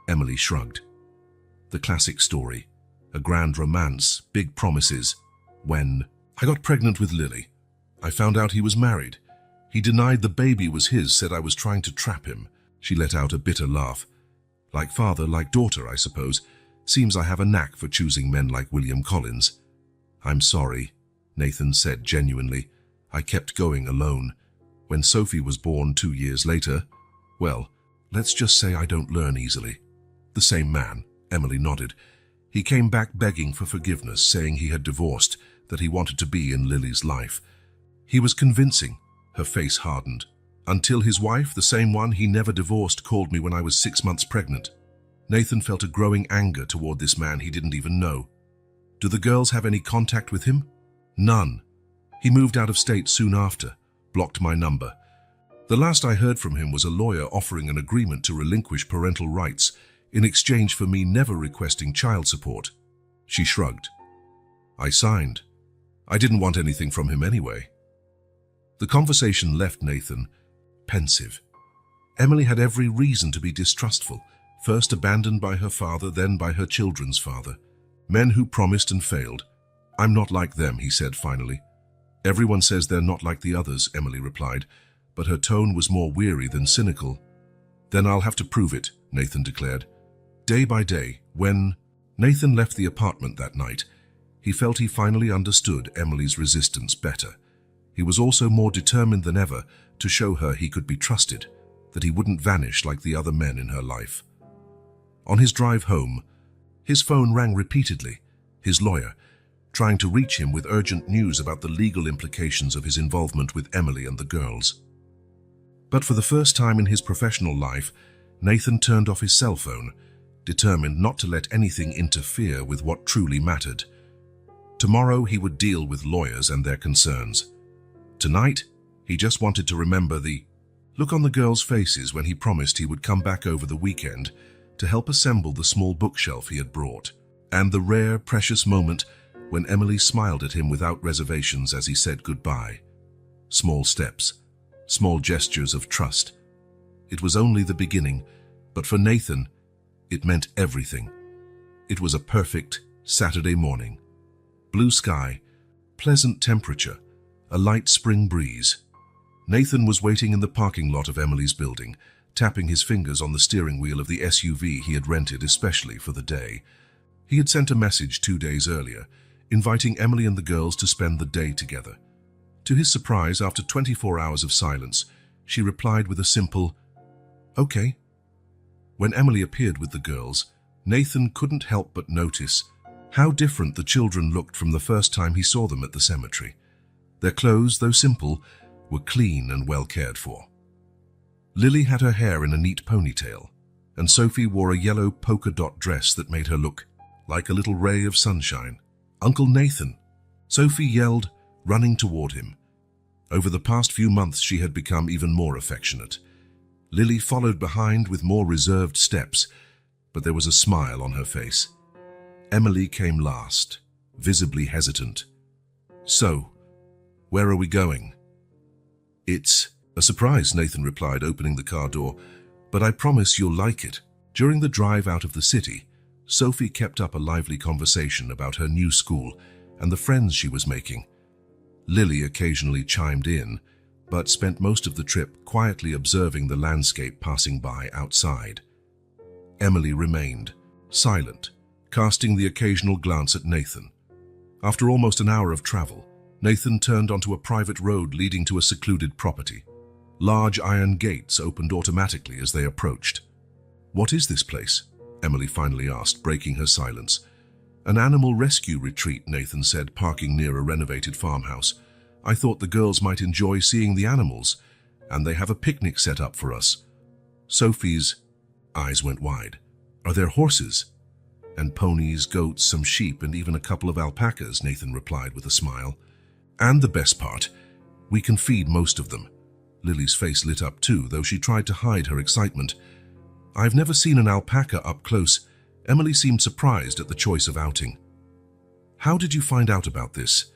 Emily shrugged. The classic story. A grand romance, big promises. When I got pregnant with Lily, I found out he was married. He denied the baby was his, said I was trying to trap him. She let out a bitter laugh. Like father, like daughter, I suppose. Seems I have a knack for choosing men like William Collins. I'm sorry, Nathan said genuinely. I kept going alone. When Sophie was born 2 years later, well, let's just say I don't learn easily. The same man, Emily nodded. He came back begging for forgiveness, saying he had divorced, that he wanted to be in Lily's life. He was convincing. Her face hardened. Until his wife, the same one he never divorced, called me when I was 6 months pregnant. Nathan felt a growing anger toward this man he didn't even know. Do the girls have any contact with him? None. He moved out of state soon after, blocked my number. The last I heard from him was a lawyer offering an agreement to relinquish parental rights in exchange for me never requesting child support. She shrugged. I signed. I didn't want anything from him anyway. The conversation left Nathan pensive. Emily had every reason to be distrustful, first abandoned by her father, then by her children's father. Men who promised and failed. I'm not like them, he said finally. Everyone says they're not like the others, Emily replied, but her tone was more weary than cynical. Then I'll have to prove it, Nathan declared. Day by day, when Nathan left the apartment that night, he felt he finally understood Emily's resistance better. He was also more determined than ever to show her he could be trusted, that he wouldn't vanish like the other men in her life. On his drive home, his phone rang repeatedly, his lawyer, trying to reach him with urgent news about the legal implications of his involvement with Emily and the girls. But for the first time in his professional life, Nathan turned off his cell phone, determined not to let anything interfere with what truly mattered. Tomorrow he would deal with lawyers and their concerns. Tonight, he just wanted to remember the look on the girls' faces when he promised he would come back over the weekend to help assemble the small bookshelf he had brought, and the rare, precious moment when Emily smiled at him without reservations as he said goodbye. Small steps, small gestures of trust. It was only the beginning, but for Nathan, it meant everything. It was a perfect Saturday morning. Blue sky, pleasant temperature, a light spring breeze. Nathan was waiting in the parking lot of Emily's building, tapping his fingers on the steering wheel of the SUV he had rented especially for the day. He had sent a message 2 days earlier, inviting Emily and the girls to spend the day together. To his surprise, after 24 hours of silence, she replied with a simple, "Okay." When Emily appeared with the girls, Nathan couldn't help but notice how different the children looked from the first time he saw them at the cemetery. Their clothes, though simple, were clean and well cared for. Lily had her hair in a neat ponytail, and Sophie wore a yellow polka dot dress that made her look like a little ray of sunshine. "Uncle Nathan!" Sophie yelled, running toward him. Over the past few months, she had become even more affectionate. Lily followed behind with more reserved steps, but there was a smile on her face. Emily came last, visibly hesitant. "So, where are we going?" "It's a surprise," Nathan replied, opening the car door, "but I promise you'll like it." During the drive out of the city, Sophie kept up a lively conversation about her new school and the friends she was making. Lily occasionally chimed in, but spent most of the trip quietly observing the landscape passing by outside. Emily remained silent, casting the occasional glance at Nathan. After almost an hour of travel, Nathan turned onto a private road leading to a secluded property. Large iron gates opened automatically as they approached. "What is this place?" Emily finally asked, breaking her silence. "An animal rescue retreat," Nathan said, parking near a renovated farmhouse. "I thought the girls might enjoy seeing the animals, and they have a picnic set up for us." Sophie's eyes went wide. "Are there horses?" "And ponies, goats, some sheep, and even a couple of alpacas," Nathan replied with a smile. "And the best part, we can feed most of them." Lily's face lit up too, though she tried to hide her excitement. "I've never seen an alpaca up close." Emily seemed surprised at the choice of outing. "How did you find out about this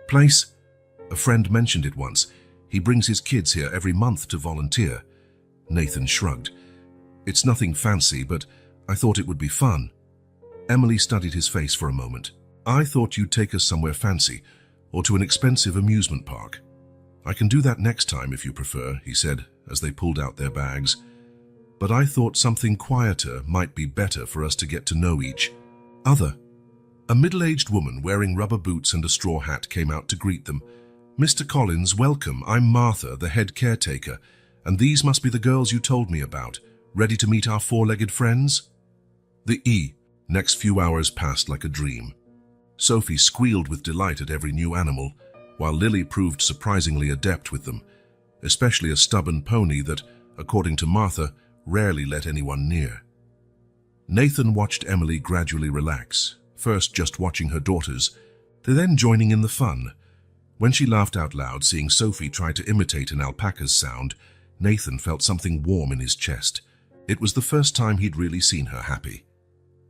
place?" "A friend mentioned it once. He brings his kids here every month to volunteer." Nathan shrugged. "It's nothing fancy, but I thought it would be fun." Emily studied his face for a moment. "I thought you'd take us somewhere fancy, or to an expensive amusement park." "I can do that next time if you prefer," he said as they pulled out their bags. "But I thought something quieter might be better for us to get to know each other." A middle-aged woman wearing rubber boots and a straw hat came out to greet them. "Mr. Collins, welcome. I'm Martha, the head caretaker, and these must be the girls you told me about. Ready to meet our four-legged friends?" The next few hours passed like a dream. Sophie squealed with delight at every new animal, while Lily proved surprisingly adept with them, especially a stubborn pony that, according to Martha, rarely let anyone near. Nathan watched Emily gradually relax, first just watching her daughters, then joining in the fun. When she laughed out loud, seeing Sophie try to imitate an alpaca's sound, Nathan felt something warm in his chest. It was the first time he'd really seen her happy.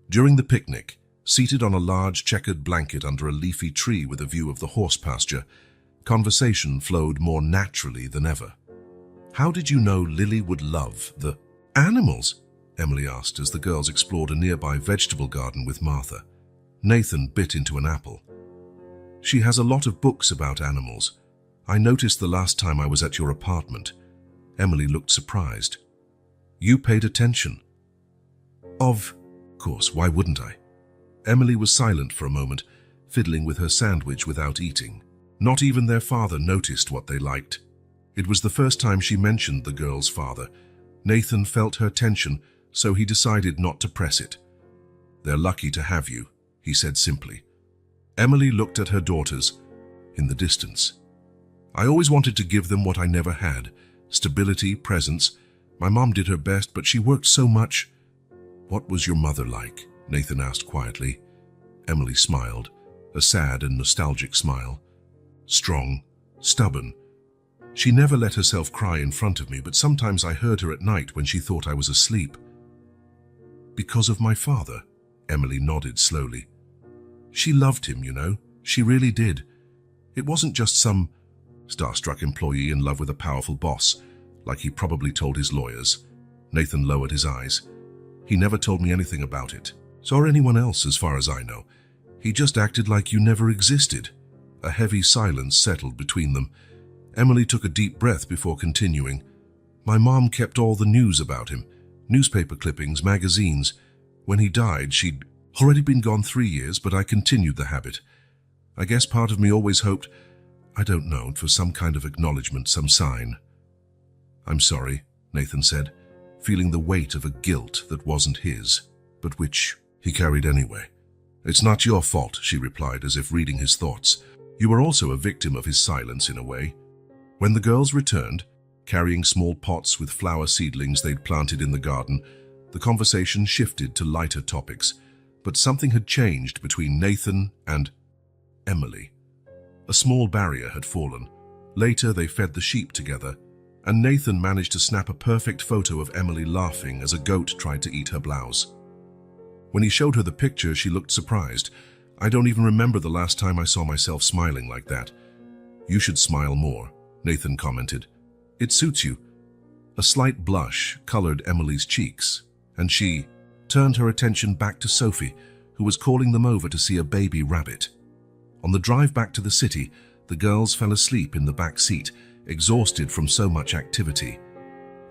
During the picnic, seated on a large checkered blanket under a leafy tree with a view of the horse pasture, conversation flowed more naturally than ever. "How did you know Lily would love the animals?" Emily asked as the girls explored a nearby vegetable garden with Martha. Nathan bit into an apple. "She has a lot of books about animals. I noticed the last time I was at your apartment." Emily looked surprised. "You paid attention?" Of course, why wouldn't I?" Emily was silent for a moment, fiddling with her sandwich without eating. Not even their father noticed what they liked. It was the first time she mentioned the girl's father. Nathan felt her tension, so he decided not to press it. "They're lucky to have you," he said simply. Emily looked at her daughters in the distance. "I always wanted to give them what I never had, stability, presence. My mom did her best, but she worked so much." "What was your mother like?" Nathan asked quietly. Emily smiled, a sad and nostalgic smile. "Strong, stubborn. She never let herself cry in front of me, but sometimes I heard her at night when she thought I was asleep." "Because of my father?" Emily nodded slowly. "She loved him, you know. She really did. It wasn't just some starstruck employee in love with a powerful boss, like he probably told his lawyers." Nathan lowered his eyes. "He never told me anything about it, or anyone else as far as I know. He just acted like you never existed." A heavy silence settled between them. Emily took a deep breath before continuing. "My mom kept all the news about him, newspaper clippings, magazines. When he died, she'd already been gone 3 years, but I continued the habit. I guess part of me always hoped, I don't know, for some kind of acknowledgement, some sign." "I'm sorry," Nathan said, feeling the weight of a guilt that wasn't his, but which he carried anyway. "It's not your fault," she replied, as if reading his thoughts. "You were also a victim of his silence in a way." When the girls returned, carrying small pots with flower seedlings they'd planted in the garden, the conversation shifted to lighter topics, but something had changed between Nathan and Emily. A small barrier had fallen. Later, they fed the sheep together, and Nathan managed to snap a perfect photo of Emily laughing as a goat tried to eat her blouse. When he showed her the picture, she looked surprised. "I don't even remember the last time I saw myself smiling like that." "You should smile more," Nathan commented. "It suits you." A slight blush colored Emily's cheeks, and she turned her attention back to Sophie, who was calling them over to see a baby rabbit. On the drive back to the city, the girls fell asleep in the back seat, exhausted from so much activity.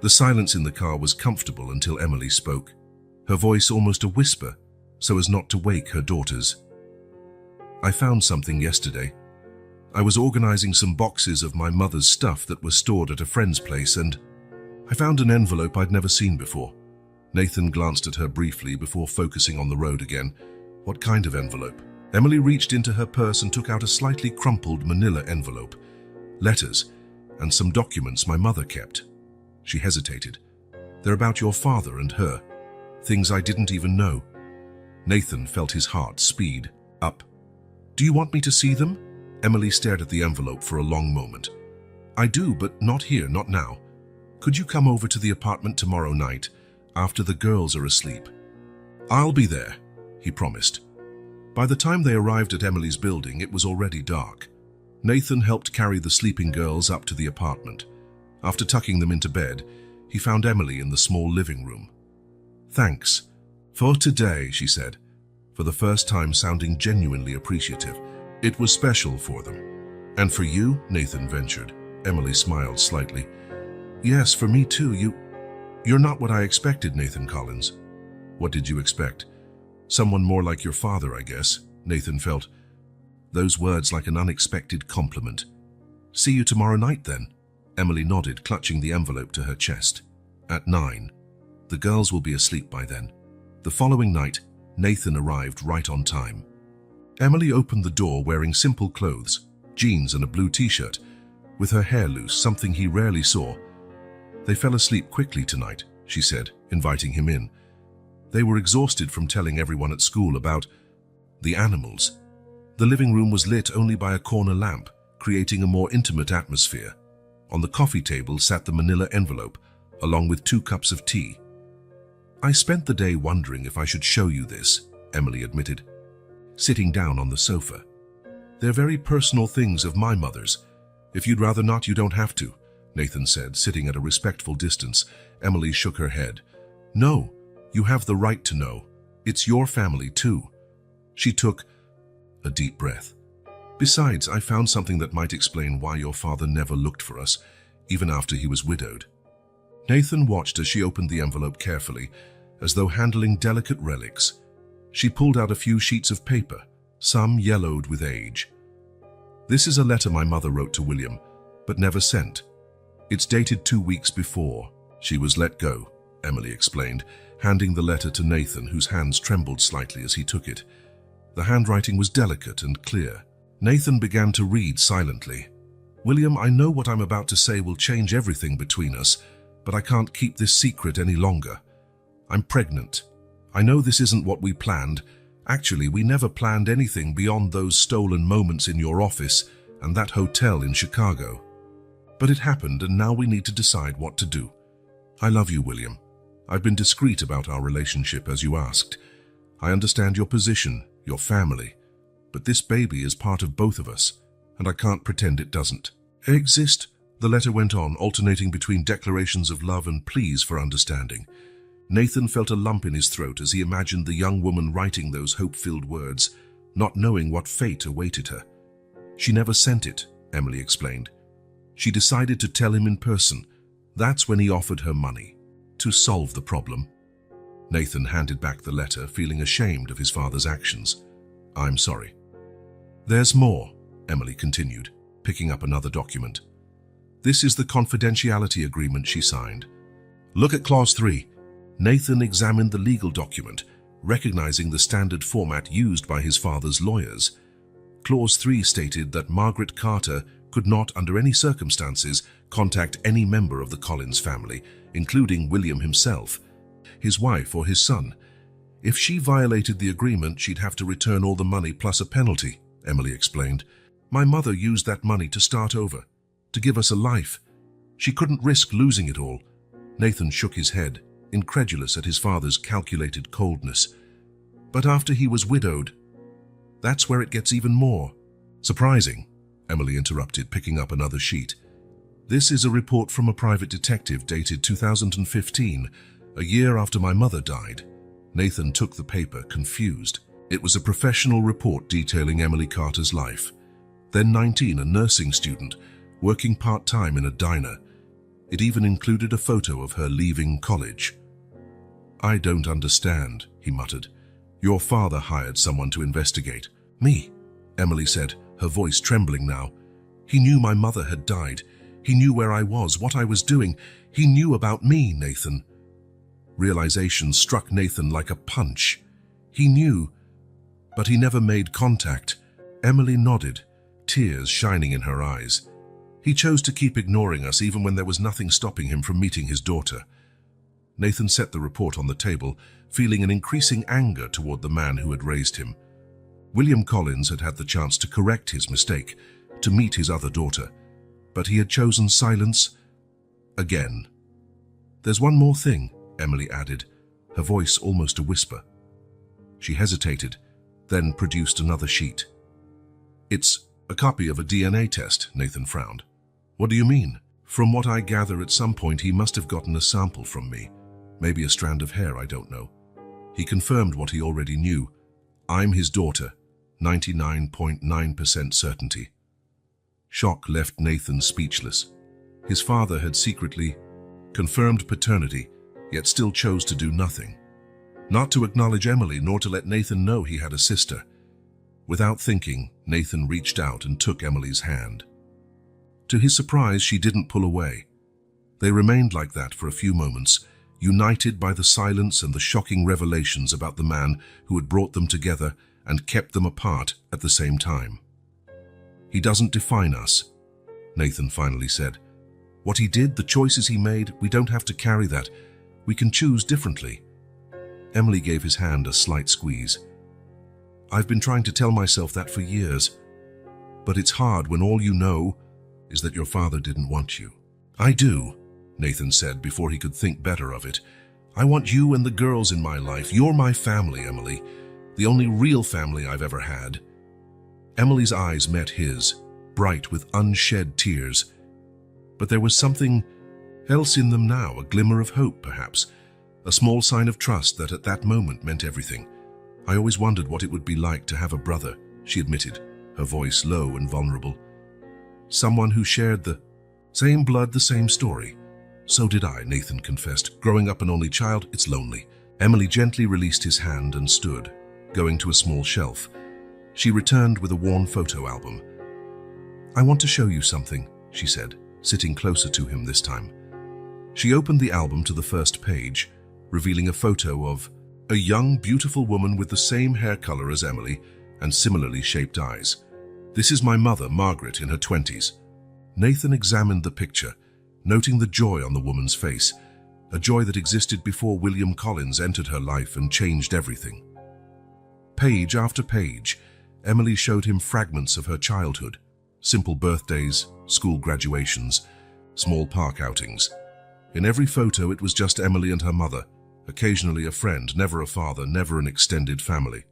The silence in the car was comfortable until Emily spoke, her voice almost a whisper, so as not to wake her daughters. "I found something yesterday. I was organizing some boxes of my mother's stuff that were stored at a friend's place, and I found an envelope I'd never seen before." Nathan glanced at her briefly before focusing on the road again. "What kind of envelope?" Emily reached into her purse and took out a slightly crumpled manila envelope. "Letters and some documents my mother kept." She hesitated. "They're about your father and her. Things I didn't even know." Nathan felt his heart speed up. "Do you want me to see them?" Emily stared at the envelope for a long moment. "I do, but not here, not now. Could you come over to the apartment tomorrow night, after the girls are asleep?" "I'll be there," he promised. By the time they arrived at Emily's building, it was already dark. Nathan helped carry the sleeping girls up to the apartment. After tucking them into bed, he found Emily in the small living room. "Thanks for today," she said, for the first time sounding genuinely appreciative. "It was special for them." "And for you?" Nathan ventured. Emily smiled slightly. "Yes, for me too. You're not what I expected, Nathan Collins." "What did you expect?" "Someone more like your father, I guess," Nathan felt. Those words like an unexpected compliment. "See you tomorrow night, then." Emily nodded, clutching the envelope to her chest. "At 9. The girls will be asleep by then." The following night, Nathan arrived right on time. Emily opened the door wearing simple clothes, jeans and a blue t-shirt, with her hair loose, something he rarely saw. "They fell asleep quickly tonight," she said, inviting him in. "They were exhausted from telling everyone at school about the animals." The living room was lit only by a corner lamp, creating a more intimate atmosphere. On the coffee table sat the manila envelope, along with 2 cups of tea. "I spent the day wondering if I should show you this," Emily admitted, sitting down on the sofa. "They're very personal things of my mother's. If you'd rather not, you don't have to," Nathan said, sitting at a respectful distance. Emily shook her head. "No, you have the right to know. It's your family, too." She took a deep breath. "Besides, I found something that might explain why your father never looked for us, even after he was widowed." Nathan watched as she opened the envelope carefully, as though handling delicate relics. She pulled out a few sheets of paper, some yellowed with age. "This is a letter my mother wrote to William, but never sent. It's dated 2 weeks before she was let go," Emily explained, handing the letter to Nathan, whose hands trembled slightly as he took it. The handwriting was delicate and clear. Nathan began to read silently. "William, I know what I'm about to say will change everything between us, but I can't keep this secret any longer. I'm pregnant. I know this isn't what we planned. Actually, we never planned anything beyond those stolen moments in your office and that hotel in Chicago. But it happened, and now we need to decide what to do. I love you, William. I've been discreet about our relationship, as you asked. I understand your position, your family, but this baby is part of both of us, and I can't pretend it doesn't exist." The letter went on, alternating between declarations of love and pleas for understanding. Nathan felt a lump in his throat as he imagined the young woman writing those hope-filled words, not knowing what fate awaited her. "She never sent it," Emily explained. "She decided to tell him in person. That's when he offered her money to solve the problem." Nathan handed back the letter, feeling ashamed of his father's actions. "I'm sorry." "There's more," Emily continued, picking up another document. "This is the confidentiality agreement she signed. Look at Clause 3. Nathan examined the legal document, recognizing the standard format used by his father's lawyers. Clause 3 stated that Margaret Carter could not, under any circumstances, contact any member of the Collins family, including William himself, his wife, or his son. If she violated the agreement, she'd have to return all the money plus a penalty, Emily explained. "My mother used that money to start over. to give us a life. She couldn't risk losing it all. Nathan shook his head, incredulous at his father's calculated coldness. But after he was widowed, that's where it gets even more. Surprising, Emily interrupted, picking up another sheet. This is a report from a private detective dated 2015, a year after my mother died. Nathan took the paper, confused. It was a professional report detailing Emily Carter's life. Then 19, a nursing student, working part-time in a diner. It even included a photo of her leaving college. I don't understand, he muttered. Your father hired someone to investigate. Me, Emily said, her voice trembling now. He knew my mother had died. He knew where I was, what I was doing. He knew about me, Nathan. Realization struck Nathan like a punch. He knew, but he never made contact. Emily nodded, tears shining in her eyes. He chose to keep ignoring us even when there was nothing stopping him from meeting his daughter. Nathan set the report on the table, feeling an increasing anger toward the man who had raised him. William Collins had had the chance to correct his mistake, to meet his other daughter, but he had chosen silence again. There's one more thing, Emily added, her voice almost a whisper. She hesitated, then produced another sheet. It's a copy of a DNA test, Nathan frowned. What do you mean? From what I gather, at some point he must have gotten a sample from me. Maybe a strand of hair, I don't know. He confirmed what he already knew. I'm his daughter, 99.9% certainty. Shock left Nathan speechless. His father had secretly confirmed paternity, yet still chose to do nothing. Not to acknowledge Emily, nor to let Nathan know he had a sister. Without thinking, Nathan reached out and took Emily's hand. To his surprise, she didn't pull away. They remained like that for a few moments, united by the silence and the shocking revelations about the man who had brought them together and kept them apart at the same time. He doesn't define us, Nathan finally said. What he did, the choices he made, we don't have to carry that. We can choose differently. Emily gave his hand a slight squeeze. I've been trying to tell myself that for years, but it's hard when all you know is that your father didn't want you. I do, Nathan said before he could think better of it. I want you and the girls in my life. You're my family, Emily. The only real family I've ever had. Emily's eyes met his, bright with unshed tears. But there was something else in them now, a glimmer of hope, perhaps. A small sign of trust that at that moment meant everything. I always wondered what it would be like to have a brother, she admitted, her voice low and vulnerable. Someone who shared the same blood, the same story. So did I, Nathan confessed. Growing up an only child, it's lonely. Emily gently released his hand and stood, going to a small shelf. She returned with a worn photo album. I want to show you something, she said, sitting closer to him this time. She opened the album to the first page, revealing a photo of a young, beautiful woman with the same hair color as Emily and similarly shaped eyes. This is my mother, Margaret, in her 20s. Nathan examined the picture, noting the joy on the woman's face, a joy that existed before William Collins entered her life and changed everything. Page after page, Emily showed him fragments of her childhood, simple birthdays, school graduations, small park outings. In every photo, it was just Emily and her mother, occasionally a friend, never a father, never an extended family.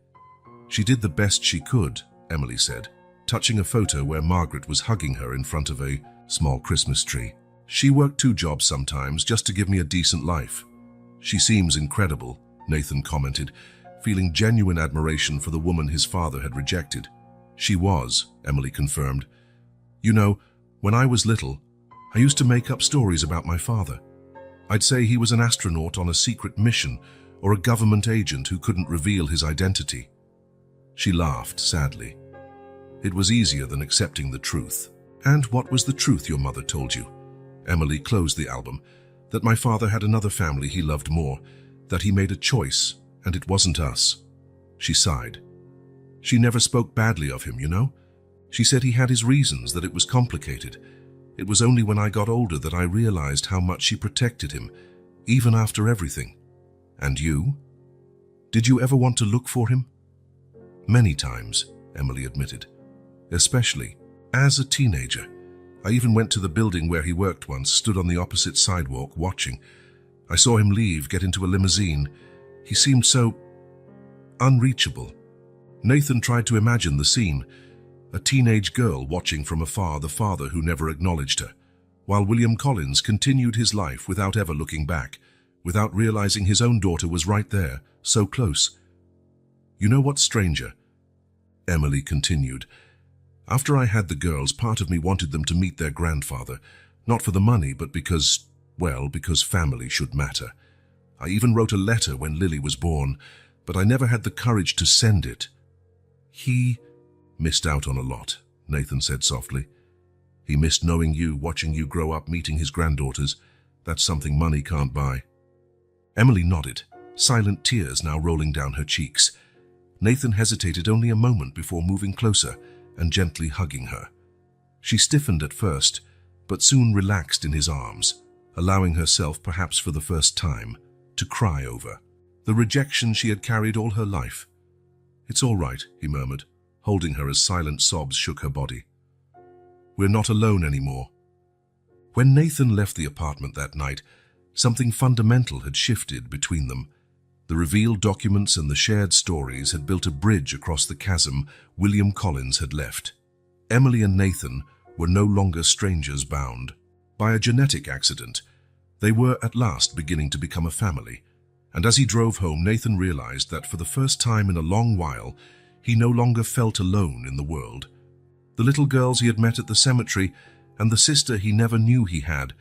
She did the best she could, Emily said, touching a photo where Margaret was hugging her in front of a small Christmas tree. She worked 2 jobs sometimes just to give me a decent life. She seems incredible, Nathan commented, feeling genuine admiration for the woman his father had rejected. She was, Emily confirmed. You know, when I was little, I used to make up stories about my father. I'd say he was an astronaut on a secret mission or a government agent who couldn't reveal his identity. She laughed sadly. It was easier than accepting the truth. And what was the truth your mother told you? Emily closed the album. That my father had another family he loved more, that he made a choice, and it wasn't us. She sighed. She never spoke badly of him, you know? She said he had his reasons, that it was complicated. It was only when I got older that I realized how much she protected him, even after everything. And you? Did you ever want to look for him? Many times, Emily admitted. Especially as a teenager, I even went to the building where he worked once, stood on the opposite sidewalk, watching. I saw him leave, get into a limousine. He seemed so unreachable. Nathan tried to imagine the scene. A teenage girl watching from afar the father who never acknowledged her, while William Collins continued his life without ever looking back, without realizing his own daughter was right there, so close. You know what's stranger? Emily continued. After I had the girls, part of me wanted them to meet their grandfather, not for the money, but because family should matter. I even wrote a letter when Lily was born, but I never had the courage to send it. He missed out on a lot, Nathan said softly. He missed knowing you, watching you grow up, meeting his granddaughters. That's something money can't buy. Emily nodded, silent tears now rolling down her cheeks. Nathan hesitated only a moment before moving closer and gently hugging her. She stiffened at first, but soon relaxed in his arms, allowing herself, perhaps for the first time, to cry over the rejection she had carried all her life. It's all right, he murmured, holding her as silent sobs shook her body. We're not alone anymore. When Nathan left the apartment that night, something fundamental had shifted between them. The revealed documents and the shared stories had built a bridge across the chasm William Collins had left. Emily and Nathan were no longer strangers bound. By a genetic accident, they were at last beginning to become a family. And as he drove home, Nathan realized that for the first time in a long while, he no longer felt alone in the world. The little girls he had met at the cemetery and the sister he never knew he had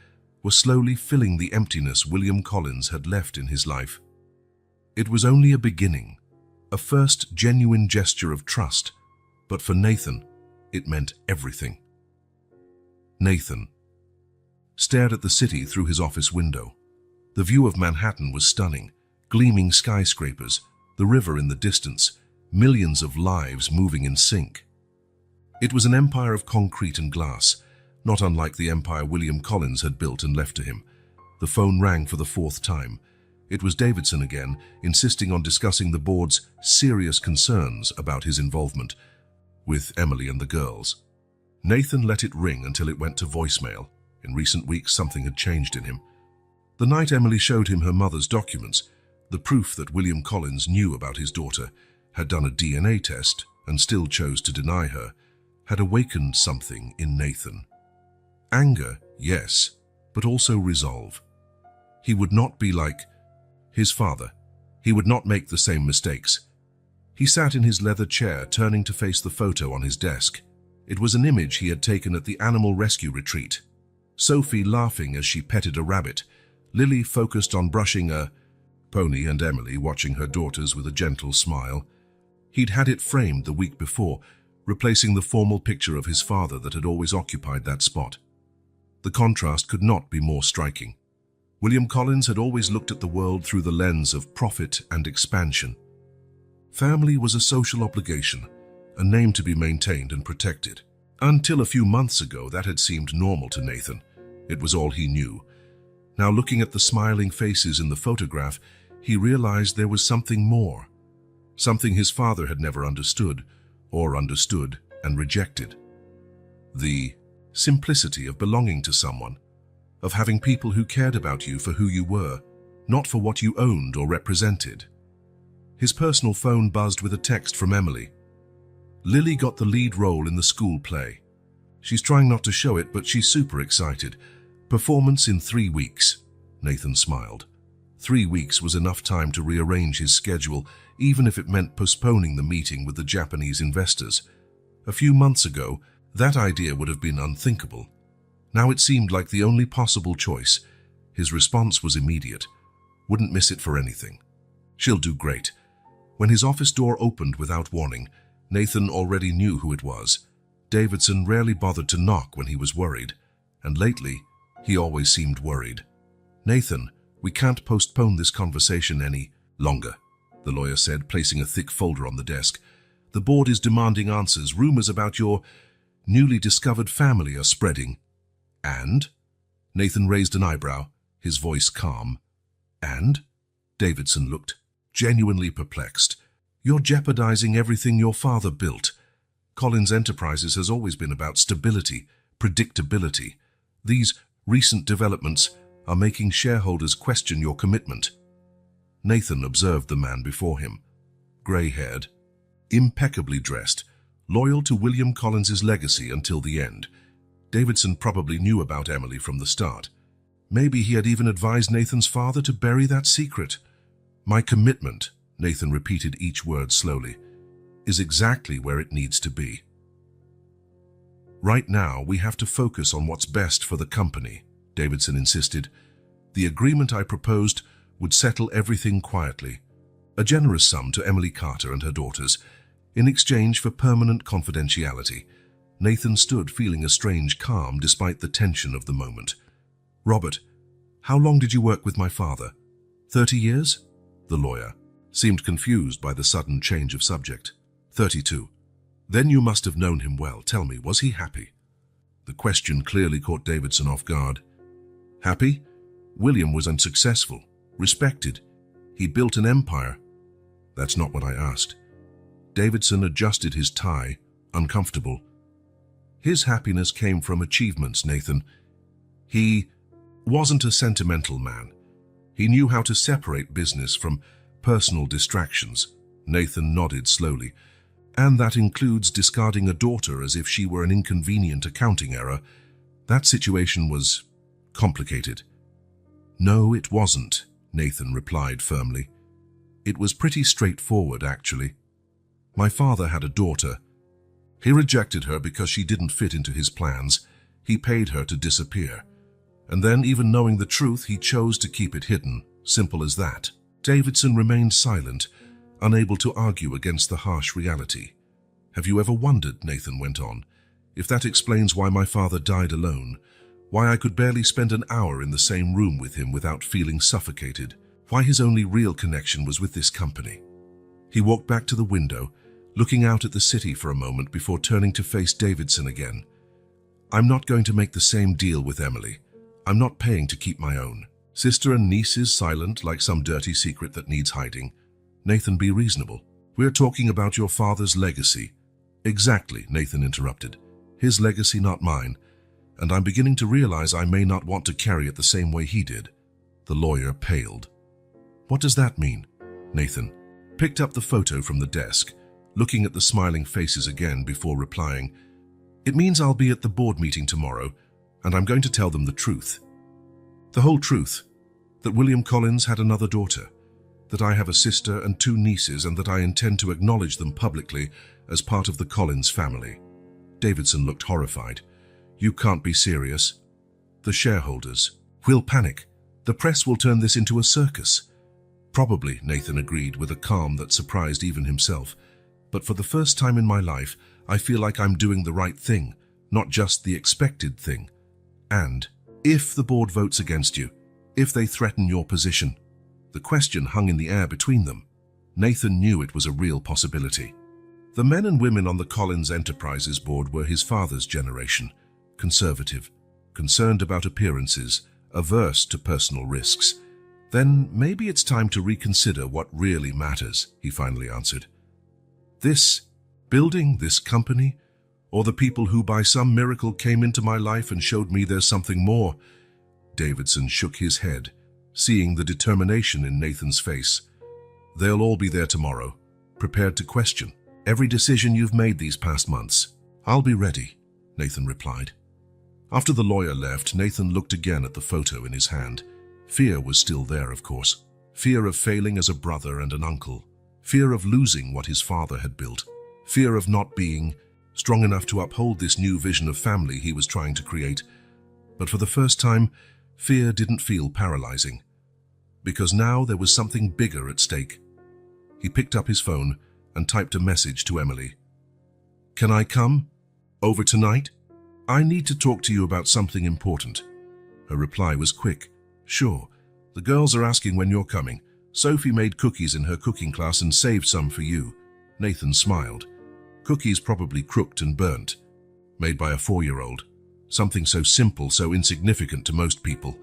were slowly filling the emptiness William Collins had left in his life. It was only a beginning, a first genuine gesture of trust, but for Nathan, it meant everything. Nathan stared at the city through his office window. The view of Manhattan was stunning, gleaming skyscrapers, the river in the distance, millions of lives moving in sync. It was an empire of concrete and glass, not unlike the empire William Collins had built and left to him. The phone rang for the fourth time. It was Davidson again, insisting on discussing the board's serious concerns about his involvement with Emily and the girls. Nathan let it ring until it went to voicemail. In recent weeks, something had changed in him. The night Emily showed him her mother's documents, the proof that William Collins knew about his daughter, had done a DNA test and still chose to deny her, had awakened something in Nathan. Anger, yes, but also resolve. He would not be like his father. He would not make the same mistakes. He sat in his leather chair, turning to face the photo on his desk. It was an image he had taken at the animal rescue retreat. Sophie laughing as she petted a rabbit, Lily focused on brushing a pony, and Emily watching her daughters with a gentle smile. He'd had it framed the week before, replacing the formal picture of his father that had always occupied that spot. The contrast could not be more striking. William Collins had always looked at the world through the lens of profit and expansion. Family was a social obligation, a name to be maintained and protected. Until a few months ago, that had seemed normal to Nathan. It was all he knew. Now, looking at the smiling faces in the photograph, he realized there was something more. Something his father had never understood, or understood and rejected. The simplicity of belonging to someone, of having people who cared about you for who you were, not for what you owned or represented. His personal phone buzzed with a text from Emily. Lily got the lead role in the school play. She's trying not to show it, but she's super excited. Performance in 3 weeks. Nathan smiled. 3 weeks was enough time to rearrange his schedule, even if it meant postponing the meeting with the Japanese investors. A few months ago, that idea would have been unthinkable. Now it seemed like the only possible choice. His response was immediate. Wouldn't miss it for anything. She'll do great. When his office door opened without warning, Nathan already knew who it was. Davidson rarely bothered to knock when he was worried, and lately, he always seemed worried. Nathan, we can't postpone this conversation any longer, the lawyer said, placing a thick folder on the desk. The board is demanding answers. Rumors about your newly discovered family are spreading. And? Nathan raised an eyebrow, his voice calm. And? Davidson looked genuinely perplexed. You're jeopardizing everything your father built. Collins Enterprises has always been about stability, predictability. These recent developments are making shareholders question your commitment. Nathan observed the man before him, grey-haired, impeccably dressed, loyal to William Collins's legacy until the end. Davidson probably knew about Emily from the start. Maybe he had even advised Nathan's father to bury that secret. My commitment, Nathan repeated each word slowly, is exactly where it needs to be. Right now, we have to focus on what's best for the company, Davidson insisted. The agreement I proposed would settle everything quietly. A generous sum to Emily Carter and her daughters, in exchange for permanent confidentiality. Nathan stood feeling a strange calm despite the tension of the moment. Robert, how long did you work with my father? 30 years? The lawyer seemed confused by the sudden change of subject. 32. Then you must have known him well. Tell me, was he happy? The question clearly caught Davidson off guard. Happy? William was unsuccessful, respected. He built an empire. That's not what I asked. Davidson adjusted his tie, uncomfortable. His happiness came from achievements, Nathan. He wasn't a sentimental man. He knew how to separate business from personal distractions. Nathan nodded slowly. And that includes discarding a daughter as if she were an inconvenient accounting error. That situation was complicated. No, it wasn't, Nathan replied firmly. It was pretty straightforward, actually. My father had a daughter. He rejected her because she didn't fit into his plans. He paid her to disappear. And then, even knowing the truth, he chose to keep it hidden. Simple as that. Davidson remained silent, unable to argue against the harsh reality. Have you ever wondered, Nathan went on, if that explains why my father died alone, why I could barely spend an hour in the same room with him without feeling suffocated, why his only real connection was with this company? He walked back to the window, looking out at the city for a moment before turning to face Davidson again. I'm not going to make the same deal with Emily. I'm not paying to keep my own. Sister and niece is silent like some dirty secret that needs hiding. Nathan, be reasonable. We're talking about your father's legacy. Exactly, Nathan interrupted. His legacy, not mine. And I'm beginning to realize I may not want to carry it the same way he did. The lawyer paled. What does that mean? Nathan picked up the photo from the desk, looking at the smiling faces again before replying. It means I'll be at the board meeting tomorrow, and I'm going to tell them the truth. The whole truth. That William Collins had another daughter, that I have a sister and 2 nieces, and that I intend to acknowledge them publicly as part of the Collins family. Davidson looked horrified. You can't be serious. The shareholders will panic. The press will turn this into a circus. Probably, Nathan agreed with a calm that surprised even himself. But for the first time in my life, I feel like I'm doing the right thing, not just the expected thing. And if the board votes against you, if they threaten your position, the question hung in the air between them. Nathan knew it was a real possibility. The men and women on the Collins Enterprises board were his father's generation, conservative, concerned about appearances, averse to personal risks. Then maybe it's time to reconsider what really matters, he finally answered. This building, this company, or the people who by some miracle came into my life and showed me there's something more? Davidson shook his head, seeing the determination in Nathan's face. They'll all be there tomorrow, prepared to question every decision you've made these past months. I'll be ready, Nathan replied. After the lawyer left, Nathan looked again at the photo in his hand. Fear was still there, of course. Fear of failing as a brother and an uncle. Fear of losing what his father had built. Fear of not being strong enough to uphold this new vision of family he was trying to create. But for the first time, fear didn't feel paralyzing. Because now there was something bigger at stake. He picked up his phone and typed a message to Emily. Can I come? Over tonight? I need to talk to you about something important. Her reply was quick. Sure. The girls are asking when you're coming. Sophie made cookies in her cooking class and saved some for you. Nathan smiled. Cookies probably crooked and burnt. Made by a 4-year-old. Something so simple, so insignificant to most people.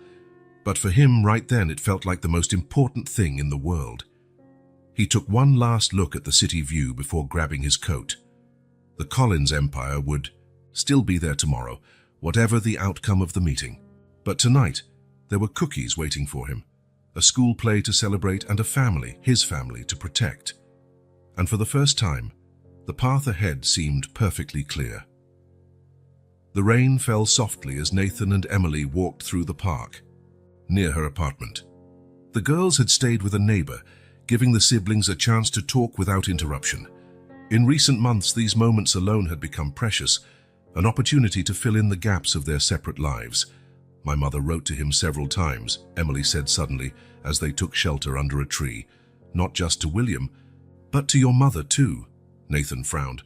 But for him, right then, it felt like the most important thing in the world. He took one last look at the city view before grabbing his coat. The Collins empire would still be there tomorrow, whatever the outcome of the meeting. But tonight, there were cookies waiting for him, a school play to celebrate and a family, his family, to protect. And for the first time, the path ahead seemed perfectly clear. The rain fell softly as Nathan and Emily walked through the park, near her apartment. The girls had stayed with a neighbor, giving the siblings a chance to talk without interruption. In recent months, these moments alone had become precious, an opportunity to fill in the gaps of their separate lives. "My mother wrote to him several times," Emily said suddenly as they took shelter under a tree. "Not just to William, but to your mother too." Nathan frowned.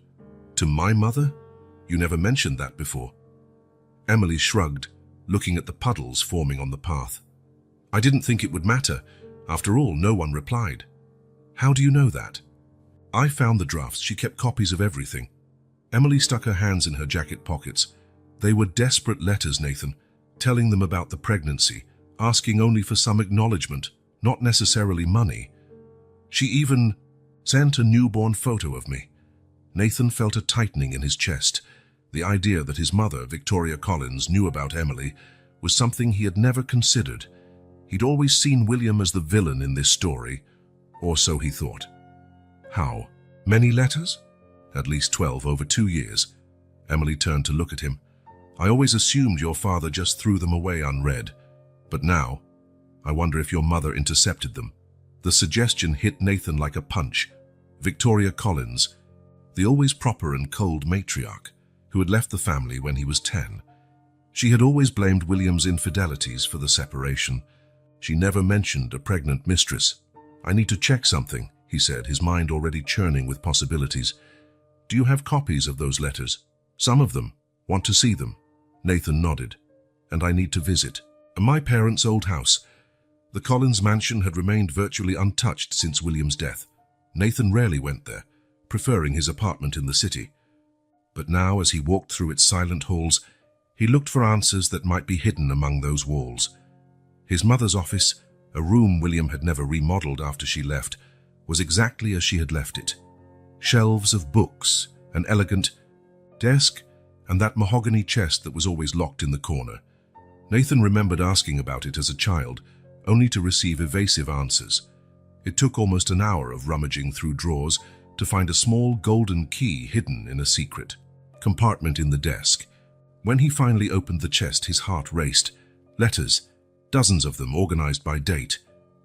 "To my mother? You never mentioned that before." Emily shrugged, looking at the puddles forming on the path. "I didn't think it would matter. After all, no one replied." "How do you know that?" "I found the drafts. She kept copies of everything." Emily stuck her hands in her jacket pockets. "They were desperate letters, Nathan, telling them about the pregnancy, asking only for some acknowledgement, not necessarily money. She even sent a newborn photo of me." Nathan felt a tightening in his chest. The idea that his mother, Victoria Collins, knew about Emily was something he had never considered. He'd always seen William as the villain in this story, or so he thought. "How? Many letters?" "At least 12 over 2 years." Emily turned to look at him. "I always assumed your father just threw them away unread. But now, I wonder if your mother intercepted them." The suggestion hit Nathan like a punch. Victoria Collins, the always proper and cold matriarch, who had left the family when he was 10. She had always blamed William's infidelities for the separation. She never mentioned a pregnant mistress. "I need to check something," he said, his mind already churning with possibilities. "Do you have copies of those letters?" "Some of them. Want to see them?" Nathan nodded. "And I need to visit my parents' old house." The Collins mansion had remained virtually untouched since William's death. Nathan rarely went there, preferring his apartment in the city. But now, as he walked through its silent halls, he looked for answers that might be hidden among those walls. His mother's office, a room William had never remodeled after she left, was exactly as she had left it. Shelves of books, an elegant desk, and that mahogany chest that was always locked in the corner. Nathan remembered asking about it as a child, only to receive evasive answers. It took almost an hour of rummaging through drawers to find a small golden key hidden in a secret compartment in the desk. When he finally opened the chest, his heart raced. Letters, dozens of them organized by date,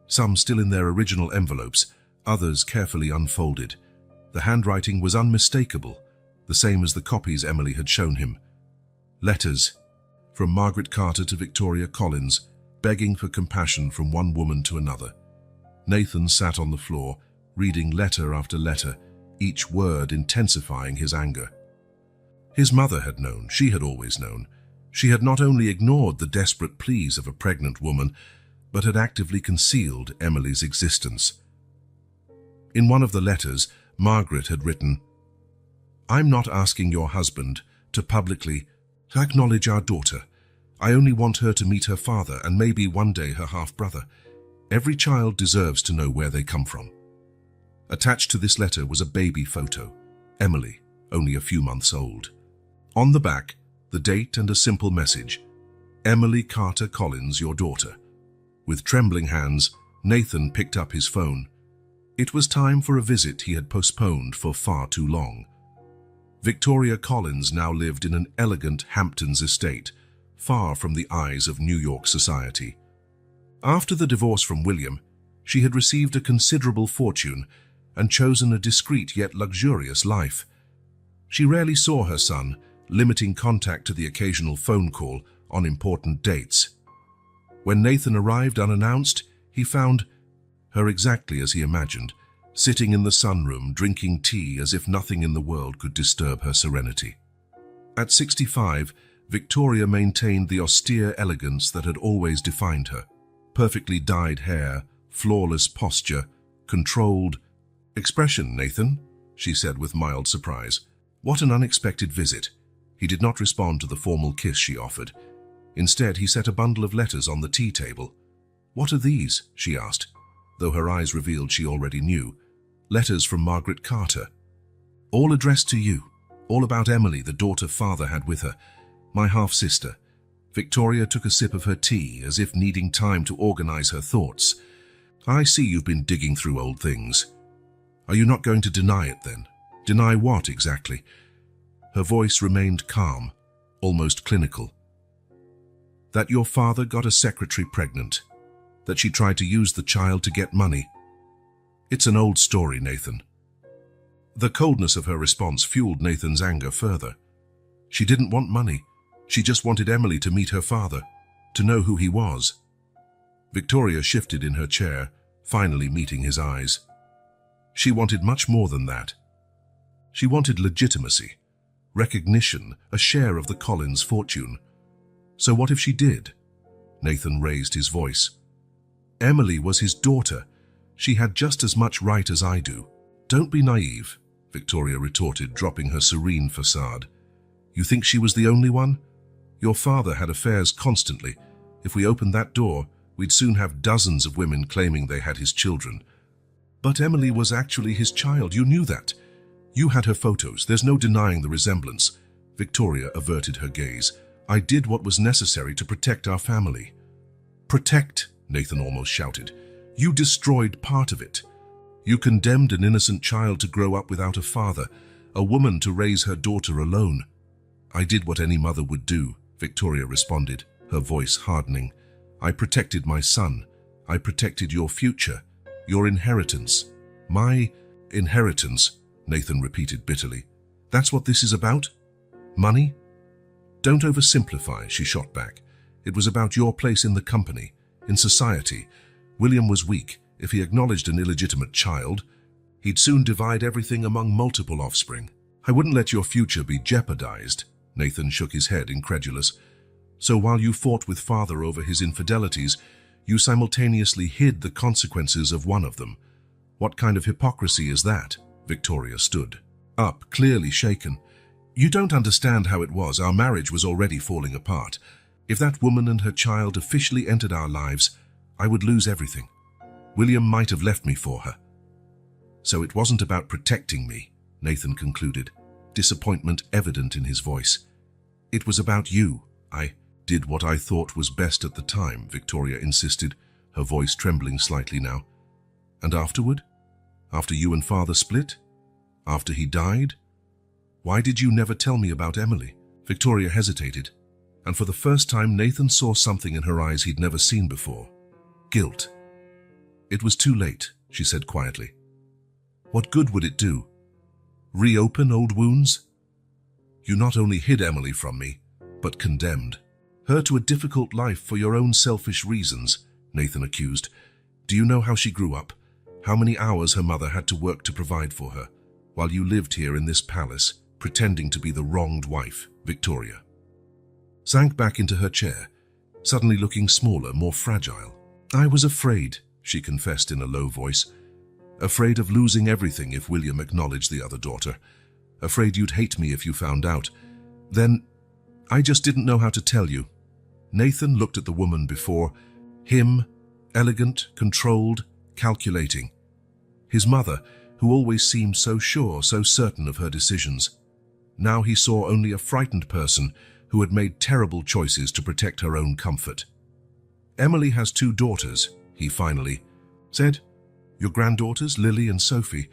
some still in their original envelopes, others carefully unfolded. The handwriting was unmistakable, the same as the copies Emily had shown him. Letters from Margaret Carter to Victoria Collins, begging for compassion from one woman to another. Nathan sat on the floor, reading letter after letter, each word intensifying his anger. His mother had known, she had always known. She had not only ignored the desperate pleas of a pregnant woman, but had actively concealed Emily's existence. In one of the letters, Margaret had written, "I'm not asking your husband to publicly acknowledge our daughter. I only want her to meet her father and maybe one day her half-brother. Every child deserves to know where they come from." Attached to this letter was a baby photo, Emily, only a few months old. On the back, the date and a simple message, "Emily Carter Collins, your daughter." With trembling hands, Nathan picked up his phone. It was time for a visit he had postponed for far too long. Victoria Collins now lived in an elegant Hamptons estate, far from the eyes of New York society. After the divorce from William, she had received a considerable fortune and chosen a discreet yet luxurious life. She rarely saw her son, limiting contact to the occasional phone call on important dates. When Nathan arrived unannounced, he found her exactly as he imagined, sitting in the sunroom drinking tea as if nothing in the world could disturb her serenity. At 65, Victoria maintained the austere elegance that had always defined her. Perfectly dyed hair, flawless posture, controlled expression. "Nathan," she said with mild surprise. "What an unexpected visit." He did not respond to the formal kiss she offered. Instead, he set a bundle of letters on the tea table. "What are these?" she asked, though her eyes revealed she already knew. "Letters from Margaret Carter. All addressed to you. All about Emily, the daughter father had with her. My half-sister. Victoria took a sip of her tea, as if needing time to organize her thoughts. I see you've been digging through old things. Are you not going to deny it then? Deny what exactly? Her voice remained calm, almost clinical. That your father got a secretary pregnant. That she tried to use the child to get money. It's an old story, Nathan. The coldness of her response fueled Nathan's anger further. She didn't want money. She just wanted Emily to meet her father, to know who he was. Victoria shifted in her chair, finally meeting his eyes. She wanted much more than that. She wanted legitimacy, recognition, a share of the Collins fortune. So what if she did? Nathan raised his voice. Emily was his daughter. She had just as much right as I do. Don't be naive, Victoria retorted, dropping her serene facade. You think she was the only one? Your father had affairs constantly. If we opened that door, we'd soon have dozens of women claiming they had his children. But Emily was actually his child. You knew that. You had her photos. There's no denying the resemblance. Victoria averted her gaze. I did what was necessary to protect our family. Protect, Nathan almost shouted. You destroyed part of it. You condemned an innocent child to grow up without a father, a woman to raise her daughter alone. I did what any mother would do, Victoria responded, her voice hardening. I protected my son. I protected your future, your inheritance. My inheritance, Nathan repeated bitterly. That's what this is about? Money? Don't oversimplify, she shot back. It was about your place in the company, in society. William was weak. If he acknowledged an illegitimate child, he'd soon divide everything among multiple offspring. I wouldn't let your future be jeopardized. Nathan shook his head, incredulous. So while you fought with father over his infidelities, you simultaneously hid the consequences of one of them. What kind of hypocrisy is that? Victoria stood up, clearly shaken. You don't understand how it was. Our marriage was already falling apart. If that woman and her child officially entered our lives, I would lose everything. William might have left me for her. So it wasn't about protecting me, Nathan concluded, disappointment evident in his voice. It was about you. I did what I thought was best at the time, Victoria insisted, her voice trembling slightly now. And afterward? After you and father split? After he died? Why did you never tell me about Emily? Victoria hesitated, and for the first time Nathan saw something in her eyes he'd never seen before. Guilt. It was too late, she said quietly. What good would it do? Reopen old wounds? You not only hid Emily from me, but condemned her to a difficult life for your own selfish reasons, Nathan accused. Do you know how she grew up? How many hours her mother had to work to provide for her, while you lived here in this palace, pretending to be the wronged wife? Victoria sank back into her chair, suddenly looking smaller, more fragile. I was afraid, she confessed in a low voice. Afraid of losing everything if William acknowledged the other daughter. Afraid you'd hate me if you found out. Then, I just didn't know how to tell you. Nathan looked at the woman before him, elegant, controlled, calculating. His mother, who always seemed so sure, so certain of her decisions. Now he saw only a frightened person who had made terrible choices to protect her own comfort. Emily has 2 daughters, he finally said. Your granddaughters, Lily and Sophie.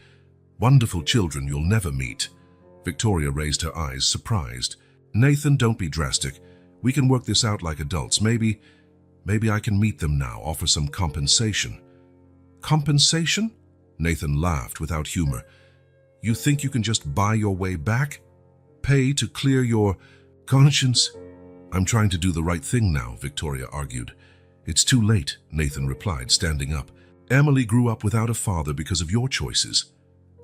Wonderful children you'll never meet. Victoria raised her eyes, surprised. Nathan, don't be drastic. We can work this out like adults. Maybe I can meet them now, offer some compensation. Compensation? Nathan laughed without humor. You think you can just buy your way back? Pay to clear your conscience? I'm trying to do the right thing now, Victoria argued. It's too late, Nathan replied, standing up. Emily grew up without a father because of your choices.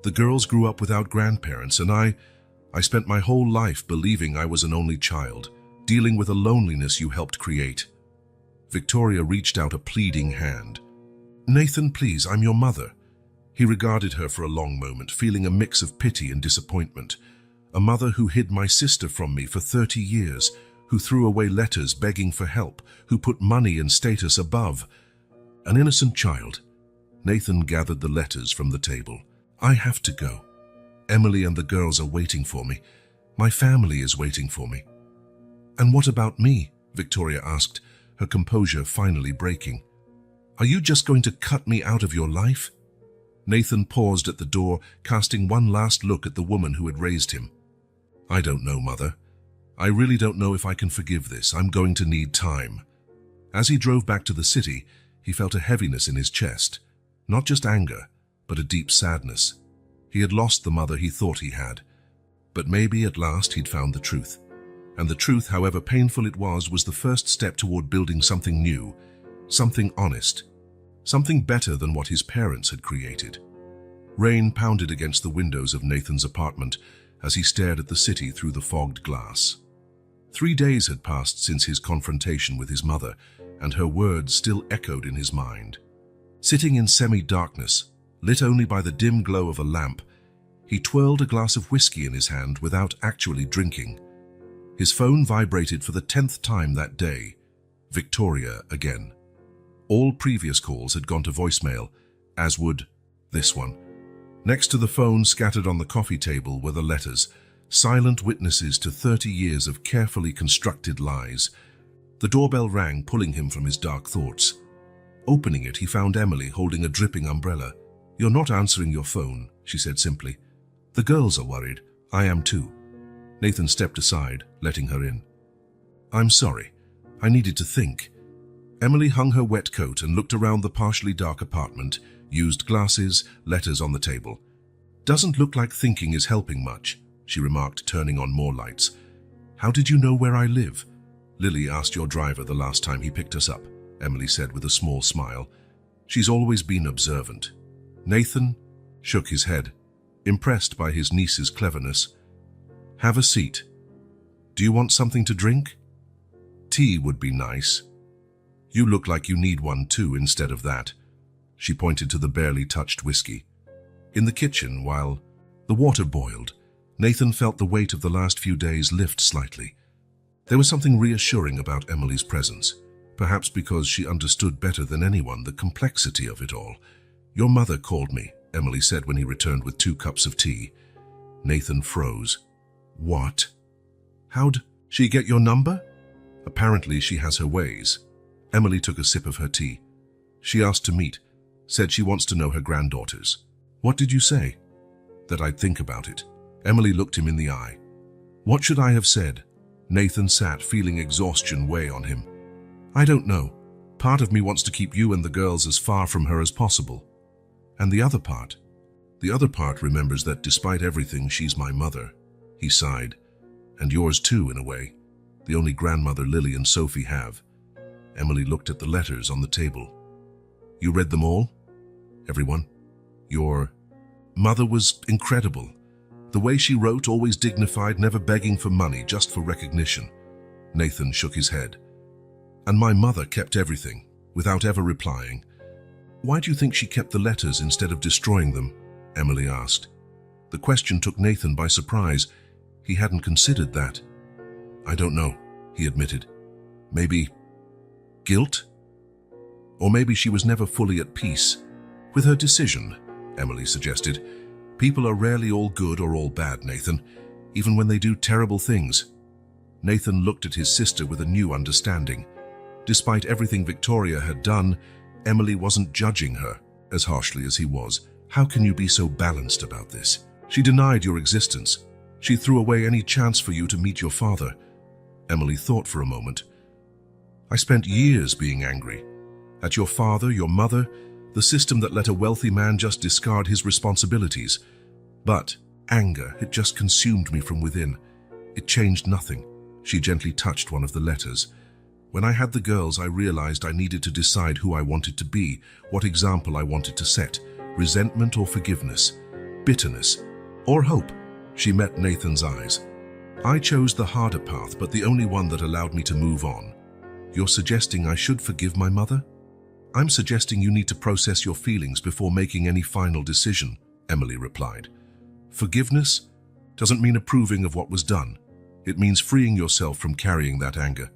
The girls grew up without grandparents, and I spent my whole life believing I was an only child, dealing with a loneliness you helped create. Victoria reached out a pleading hand. Nathan, please, I'm your mother. He regarded her for a long moment, feeling a mix of pity and disappointment. A mother who hid my sister from me for 30 years, who threw away letters begging for help, who put money and status above. An innocent child. Nathan gathered the letters from the table. I have to go. Emily and the girls are waiting for me. My family is waiting for me. "And what about me?" Victoria asked, her composure finally breaking. "Are you just going to cut me out of your life?" Nathan paused at the door, casting one last look at the woman who had raised him. "I don't know, Mother. I really don't know if I can forgive this. I'm going to need time." As he drove back to the city, he felt a heaviness in his chest. Not just anger, but a deep sadness. He had lost the mother he thought he had. But maybe at last he'd found the truth. And the truth, however painful it was the first step toward building something new, something honest, something better than what his parents had created. Rain pounded against the windows of Nathan's apartment as he stared at the city through the fogged glass. 3 days had passed since his confrontation with his mother, and her words still echoed in his mind. Sitting in semi-darkness, lit only by the dim glow of a lamp, he twirled a glass of whiskey in his hand without actually drinking. His phone vibrated for the 10th time that day. Victoria again. All previous calls had gone to voicemail, as would this one. Next to the phone, scattered on the coffee table, were the letters, silent witnesses to 30 years of carefully constructed lies. The doorbell rang, pulling him from his dark thoughts. Opening it, he found Emily holding a dripping umbrella. "You're not answering your phone," she said simply. "The girls are worried. I am too." Nathan stepped aside, letting her in. "I'm sorry. I needed to think." Emily hung her wet coat and looked around the partially dark apartment, used glasses, letters on the table. "Doesn't look like thinking is helping much," she remarked, turning on more lights. "How did you know where I live?" "Lily asked your driver the last time he picked us up," Emily said with a small smile. "She's always been observant." Nathan shook his head, impressed by his niece's cleverness. "Have a seat. Do you want something to drink?" "Tea would be nice." "You look like you need one too instead of that." She pointed to the barely touched whiskey. In the kitchen, while the water boiled, Nathan felt the weight of the last few days lift slightly. There was something reassuring about Emily's presence, perhaps because she understood better than anyone the complexity of it all. "Your mother called me," Emily said when he returned with 2 cups of tea. Nathan froze. "What? How'd she get your number?" "Apparently she has her ways." Emily took a sip of her tea. "She asked to meet, said she wants to know her granddaughters." "What did you say?" "That I'd think about it." Emily looked him in the eye. "What should I have said?" Nathan sat, feeling exhaustion weigh on him. "I don't know. Part of me wants to keep you and the girls as far from her as possible. And the other part? The other part remembers that despite everything, she's my mother." He sighed. "And yours too, in a way. The only grandmother Lily and Sophie have." Emily looked at the letters on the table. "You read them all? Everyone? Your mother was incredible. The way she wrote, always dignified, never begging for money, just for recognition." Nathan shook his head. "And my mother kept everything, without ever replying." "Why do you think she kept the letters instead of destroying them?" Emily asked. The question took Nathan by surprise. He hadn't considered that. "I don't know," he admitted. "Maybe guilt? Or maybe she was never fully at peace with her decision," Emily suggested. "People are rarely all good or all bad, Nathan, even when they do terrible things." Nathan looked at his sister with a new understanding. Despite everything Victoria had done, Emily wasn't judging her as harshly as he was. "How can you be so balanced about this? She denied your existence. She threw away any chance for you to meet your father." Emily thought for a moment. "I spent years being angry. At your father, your mother, the system that let a wealthy man just discard his responsibilities. But anger had just consumed me from within. It changed nothing." She gently touched one of the letters. "When I had the girls, I realized I needed to decide who I wanted to be, what example I wanted to set, resentment or forgiveness, bitterness or hope." She met Nathan's eyes. "I chose the harder path, but the only one that allowed me to move on." "You're suggesting I should forgive my mother?" "I'm suggesting you need to process your feelings before making any final decision," Emily replied. "Forgiveness doesn't mean approving of what was done. It means freeing yourself from carrying that anger."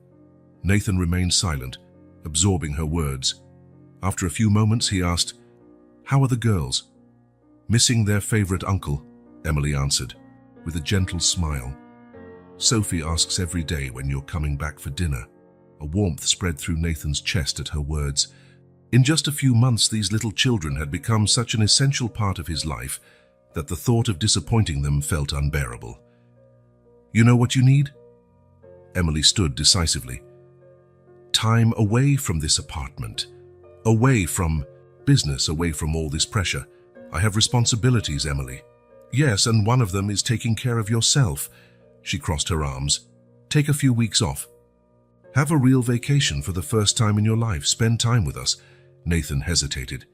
Nathan remained silent, absorbing her words. After a few moments, he asked, "How are the girls?" "Missing their favorite uncle," Emily answered, with a gentle smile. Sophie asks every day when you're coming back for dinner. A warmth spread through Nathan's chest at her words. In just a few months, these little children had become such an essential part of his life that the thought of disappointing them felt unbearable. You know what you need? Emily stood decisively. Time away from this apartment. Away from business, away from all this pressure. I have responsibilities, Emily. Yes, and one of them is taking care of yourself. She crossed her arms. Take a few weeks off. Have a real vacation for the first time in your life. Spend time with us. Nathan hesitated.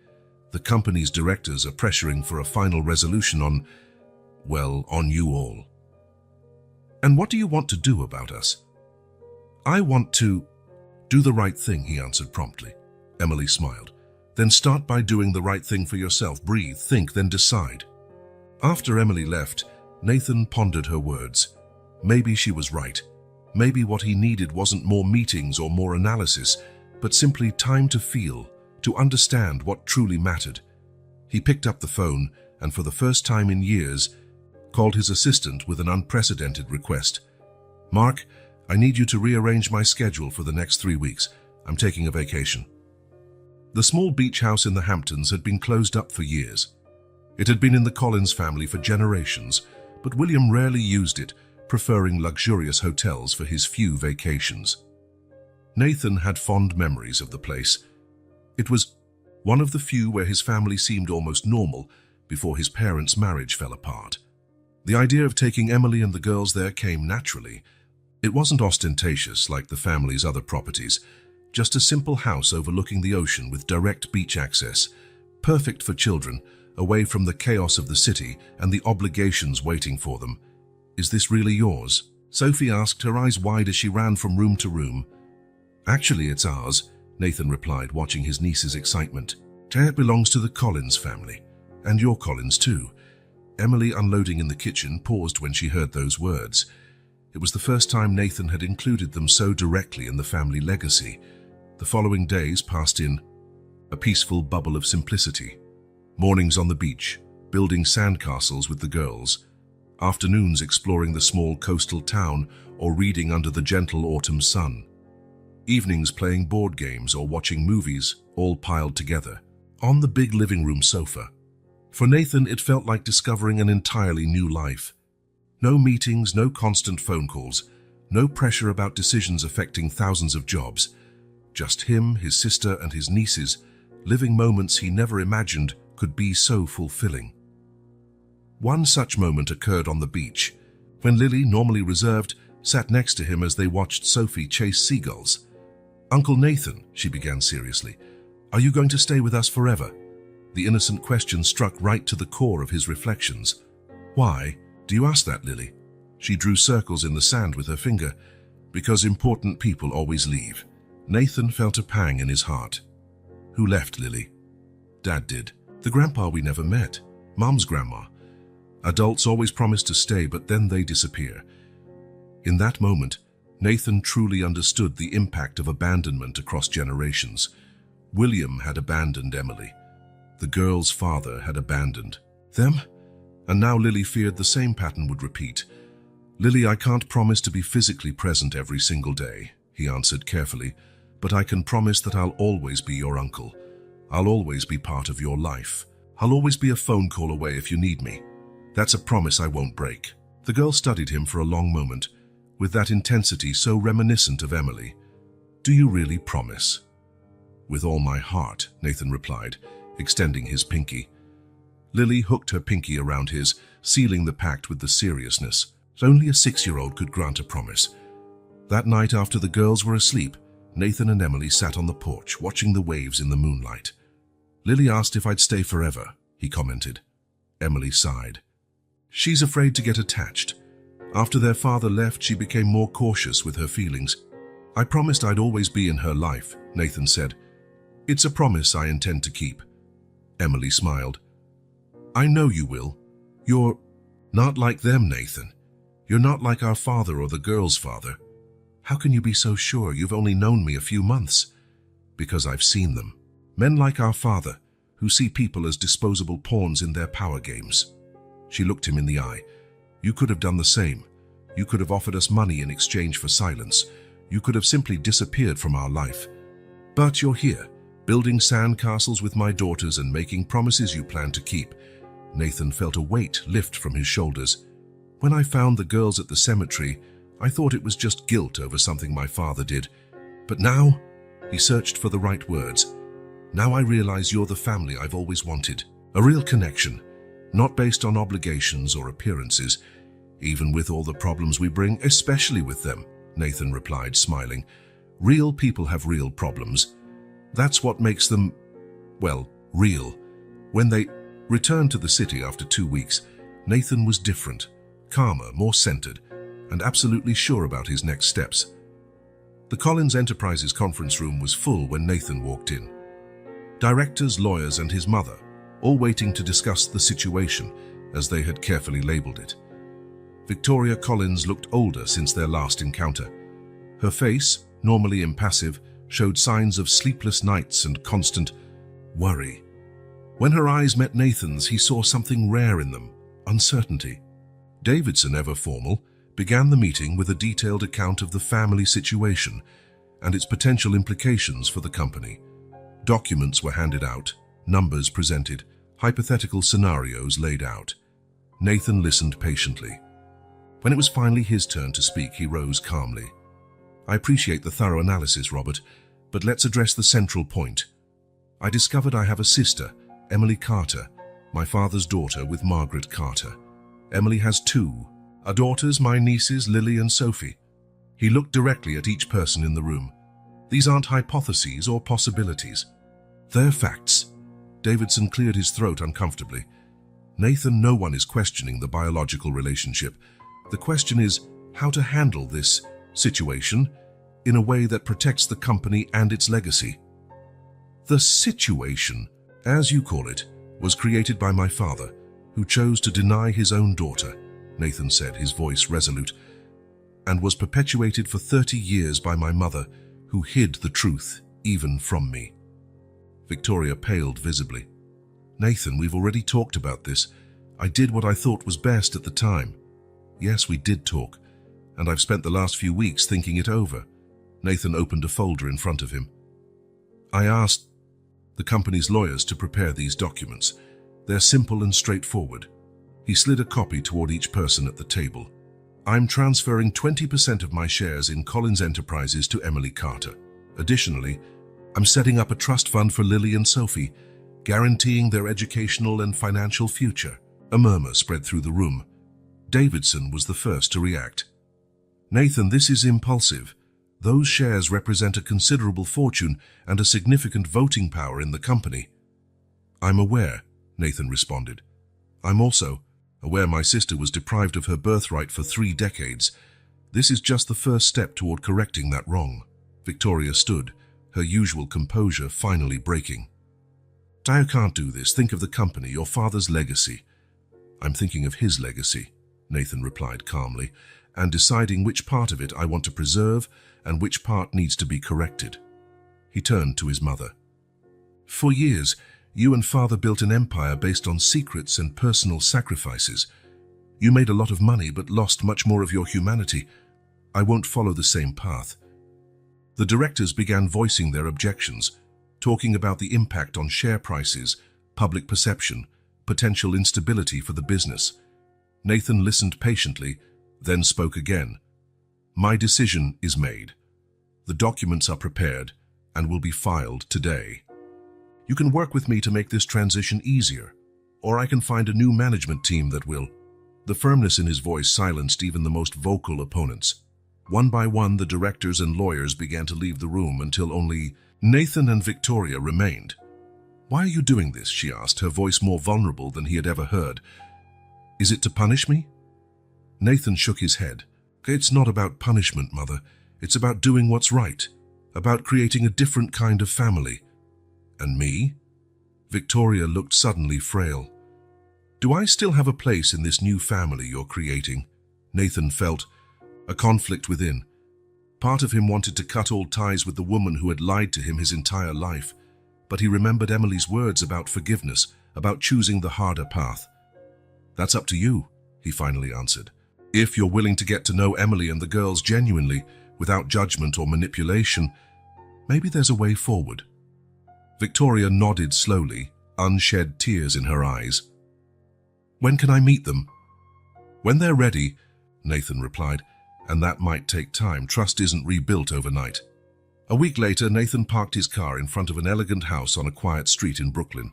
The company's directors are pressuring for a final resolution on you all. And what do you want to do about us? I want to do the right thing, he answered promptly. Emily smiled. Then start by doing the right thing for yourself. Breathe, think, then decide. After Emily left, Nathan pondered her words. Maybe she was right. Maybe what he needed wasn't more meetings or more analysis, but simply time to feel, to understand what truly mattered. He picked up the phone and, for the first time in years, called his assistant with an unprecedented request. Mark, I need you to rearrange my schedule for the next 3 weeks. I'm taking a vacation. The small beach house in the Hamptons had been closed up for years. It had been in the Collins family for generations, but William rarely used it, preferring luxurious hotels for his few vacations. Nathan had fond memories of the place. It was one of the few where his family seemed almost normal before his parents' marriage fell apart. The idea of taking Emily and the girls there came naturally. It wasn't ostentatious like the family's other properties, just a simple house overlooking the ocean with direct beach access, perfect for children, away from the chaos of the city and the obligations waiting for them. Is this really yours? Sophie asked, her eyes wide as she ran from room to room. Actually, it's ours, Nathan replied, watching his niece's excitement. It belongs to the Collins family, and your Collins too. Emily, unloading in the kitchen, paused when she heard those words. It was the first time Nathan had included them so directly in the family legacy. The following days passed in a peaceful bubble of simplicity. Mornings on the beach, building sandcastles with the girls. Afternoons exploring the small coastal town or reading under the gentle autumn sun. Evenings playing board games or watching movies, all piled together, on the big living room sofa. For Nathan, it felt like discovering an entirely new life. No meetings, no constant phone calls, no pressure about decisions affecting thousands of jobs. Just him, his sister, and his nieces, living moments he never imagined could be so fulfilling. One such moment occurred on the beach, when Lily, normally reserved, sat next to him as they watched Sophie chase seagulls. Uncle Nathan, she began seriously, are you going to stay with us forever? The innocent question struck right to the core of his reflections. Why do you ask that, Lily? She drew circles in the sand with her finger. Because important people always leave. Nathan felt a pang in his heart. Who left, Lily? Dad did. The grandpa we never met. Mom's grandma. Adults always promise to stay, but then they disappear. In that moment, Nathan truly understood the impact of abandonment across generations. William had abandoned Emily. The girl's father had abandoned them, and now Lily feared the same pattern would repeat. Lily, I can't promise to be physically present every single day, he answered carefully, but I can promise that I'll always be your uncle. I'll always be part of your life. I'll always be a phone call away if you need me. That's a promise I won't break. The girl studied him for a long moment, with that intensity so reminiscent of Emily. Do you really promise? With all my heart, Nathan replied, extending his pinky. Lily hooked her pinky around his, sealing the pact with the seriousness that only a 6-year-old could grant a promise. That night, after the girls were asleep, Nathan and Emily sat on the porch, watching the waves in the moonlight. Lily asked if I'd stay forever, he commented. Emily sighed. She's afraid to get attached. After their father left, she became more cautious with her feelings. I promised I'd always be in her life, Nathan said. It's a promise I intend to keep. Emily smiled. I know you will. You're not like them, Nathan. You're not like our father or the girl's father. How can you be so sure? You've only known me a few months. Because I've seen them. Men like our father, who see people as disposable pawns in their power games. She looked him in the eye. You could have done the same. You could have offered us money in exchange for silence. You could have simply disappeared from our life. But you're here, building sandcastles with my daughters and making promises you plan to keep. Nathan felt a weight lift from his shoulders. When I found the girls at the cemetery, I thought it was just guilt over something my father did. But now, he searched for the right words. Now I realize you're the family I've always wanted. A real connection, not based on obligations or appearances, even with all the problems we bring, especially with them, Nathan replied, smiling. Real people have real problems. That's what makes them, well, real. When they returned to the city after 2 weeks, Nathan was different, calmer, more centered, and absolutely sure about his next steps. The Collins Enterprises conference room was full when Nathan walked in. Directors, lawyers, and his mother, all waiting to discuss the situation, as they had carefully labeled it. Victoria Collins looked older since their last encounter. Her face, normally impassive, showed signs of sleepless nights and constant worry. When her eyes met Nathan's, he saw something rare in them, uncertainty. Davidson, ever formal, began the meeting with a detailed account of the family situation and its potential implications for the company. Documents were handed out, numbers presented, hypothetical scenarios laid out. Nathan listened patiently. When it was finally his turn to speak, he rose calmly. I appreciate the thorough analysis, Robert, but let's address the central point. I discovered I have a sister, Emily Carter, my father's daughter with Margaret Carter. Emily has 2 daughters, my nieces Lily and Sophie. He looked directly at each person in the room. These aren't hypotheses or possibilities. They're facts. Davidson cleared his throat uncomfortably. Nathan, no one is questioning the biological relationship. The question is how to handle this situation in a way that protects the company and its legacy. The situation, as you call it, was created by my father, who chose to deny his own daughter, Nathan said, his voice resolute, and was perpetuated for 30 years by my mother, who hid the truth even from me. Victoria paled visibly. Nathan, we've already talked about this. I did what I thought was best at the time. Yes, we did talk, and I've spent the last few weeks thinking it over. Nathan opened a folder in front of him. I asked the company's lawyers to prepare these documents. They're simple and straightforward. He slid a copy toward each person at the table. I'm transferring 20% of my shares in Collins Enterprises to Emily Carter. Additionally, I'm setting up a trust fund for Lily and Sophie, guaranteeing their educational and financial future. A murmur spread through the room. Davidson was the first to react. Nathan, this is impulsive. Those shares represent a considerable fortune and a significant voting power in the company. I'm aware, Nathan responded. I'm also aware my sister was deprived of her birthright for 3 decades. This is just the first step toward correcting that wrong. Victoria stood, her usual composure finally breaking. I can't do this. Think of the company, your father's legacy. I'm thinking of his legacy, Nathan replied calmly, and deciding which part of it I want to preserve and which part needs to be corrected. He turned to his mother. For years, you and father built an empire based on secrets and personal sacrifices. You made a lot of money but lost much more of your humanity. I won't follow the same path. The directors began voicing their objections, talking about the impact on share prices, public perception, potential instability for the business. Nathan listened patiently, then spoke again. My decision is made. The documents are prepared and will be filed today. You can work with me to make this transition easier, or I can find a new management team that will. The firmness in his voice silenced even the most vocal opponents. One by one, the directors and lawyers began to leave the room until only Nathan and Victoria remained. Why are you doing this? She asked, her voice more vulnerable than he had ever heard. Is it to punish me? Nathan shook his head. It's not about punishment, Mother. It's about doing what's right, about creating a different kind of family. And me? Victoria looked suddenly frail. Do I still have a place in this new family you're creating? Nathan felt a conflict within. Part of him wanted to cut all ties with the woman who had lied to him his entire life, but he remembered Emily's words about forgiveness, about choosing the harder path. That's up to you, he finally answered. If you're willing to get to know Emily and the girls genuinely, without judgment or manipulation, maybe there's a way forward. Victoria nodded slowly, unshed tears in her eyes. When can I meet them? When they're ready, Nathan replied, and that might take time. Trust isn't rebuilt overnight. A week later, Nathan parked his car in front of an elegant house on a quiet street in Brooklyn.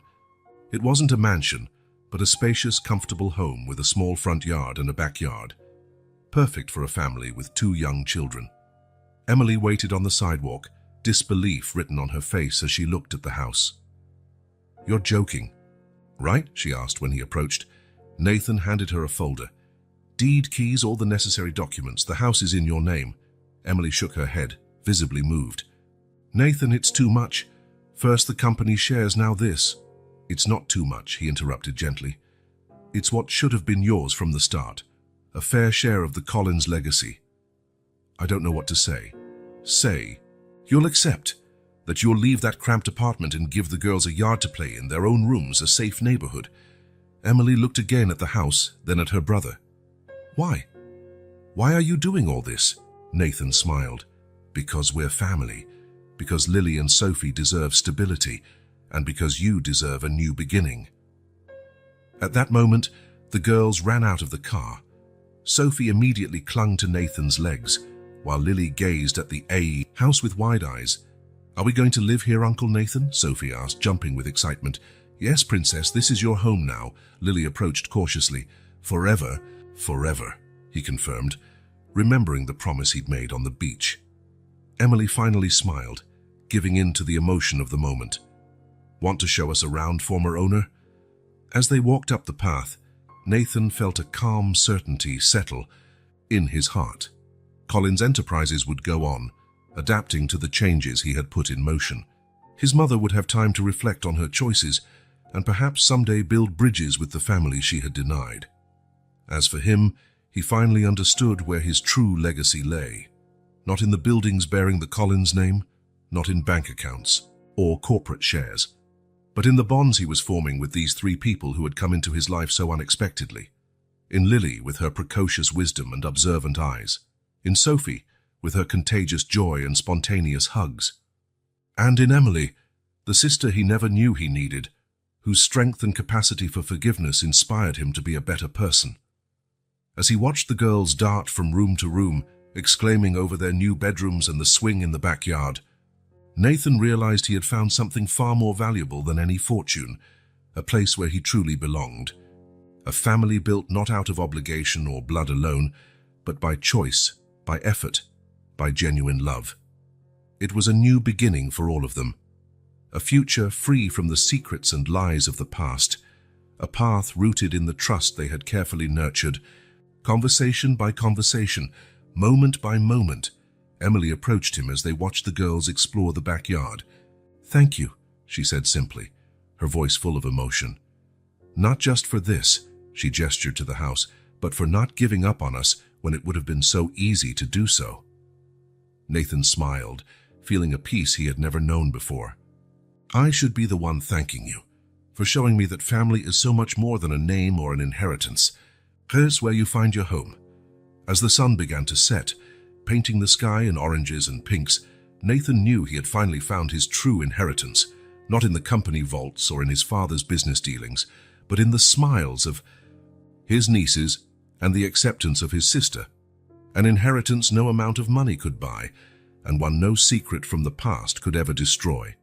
It wasn't a mansion, but a spacious, comfortable home with a small front yard and a backyard. Perfect for a family with 2 young children. Emily waited on the sidewalk, disbelief written on her face as she looked at the house. "You're joking, right?" she asked when he approached. Nathan handed her a folder. "Deed, keys, all the necessary documents. The house is in your name." Emily shook her head, visibly moved. "Nathan, it's too much. First the company shares, now this." "It's not too much," he interrupted gently. "It's what should have been yours from the start. A fair share of the Collins legacy." "I don't know what to say." "Say, you'll accept, that you'll leave that cramped apartment and give the girls a yard to play in, their own rooms, a safe neighborhood." Emily looked again at the house, then at her brother. "Why? Why are you doing all this?" Nathan smiled. "Because we're family. Because Lily and Sophie deserve stability. And because you deserve a new beginning." At that moment, the girls ran out of the car. Sophie immediately clung to Nathan's legs, while Lily gazed at the house with wide eyes. "Are we going to live here, Uncle Nathan?" Sophie asked, jumping with excitement. "Yes, Princess, this is your home now," Lily approached cautiously. "Forever, forever," he confirmed, remembering the promise he'd made on the beach. Emily finally smiled, giving in to the emotion of the moment. "Want to show us around, former owner?" As they walked up the path, Nathan felt a calm certainty settle in his heart. Collins Enterprises would go on, adapting to the changes he had put in motion. His mother would have time to reflect on her choices and perhaps someday build bridges with the family she had denied. As for him, he finally understood where his true legacy lay. Not in the buildings bearing the Collins name, not in bank accounts or corporate shares, but in the bonds he was forming with these 3 people who had come into his life so unexpectedly. In Lily, with her precocious wisdom and observant eyes. In Sophie, with her contagious joy and spontaneous hugs. And in Emily, the sister he never knew he needed, whose strength and capacity for forgiveness inspired him to be a better person. As he watched the girls dart from room to room, exclaiming over their new bedrooms and the swing in the backyard, Nathan realized he had found something far more valuable than any fortune, a place where he truly belonged. A family built not out of obligation or blood alone, but by choice, by effort, by genuine love. It was a new beginning for all of them. A future free from the secrets and lies of the past, a path rooted in the trust they had carefully nurtured. Conversation by conversation, moment by moment, Emily approached him as they watched the girls explore the backyard. "Thank you," she said simply, her voice full of emotion. "Not just for this," she gestured to the house, "but for not giving up on us when it would have been so easy to do so." Nathan smiled, feeling a peace he had never known before. "I should be the one thanking you, for showing me that family is so much more than a name or an inheritance. Here's where you find your home." As the sun began to set, painting the sky in oranges and pinks, Nathan knew he had finally found his true inheritance, not in the company vaults or in his father's business dealings, but in the smiles of his nieces and the acceptance of his sister. An inheritance no amount of money could buy, and one no secret from the past could ever destroy.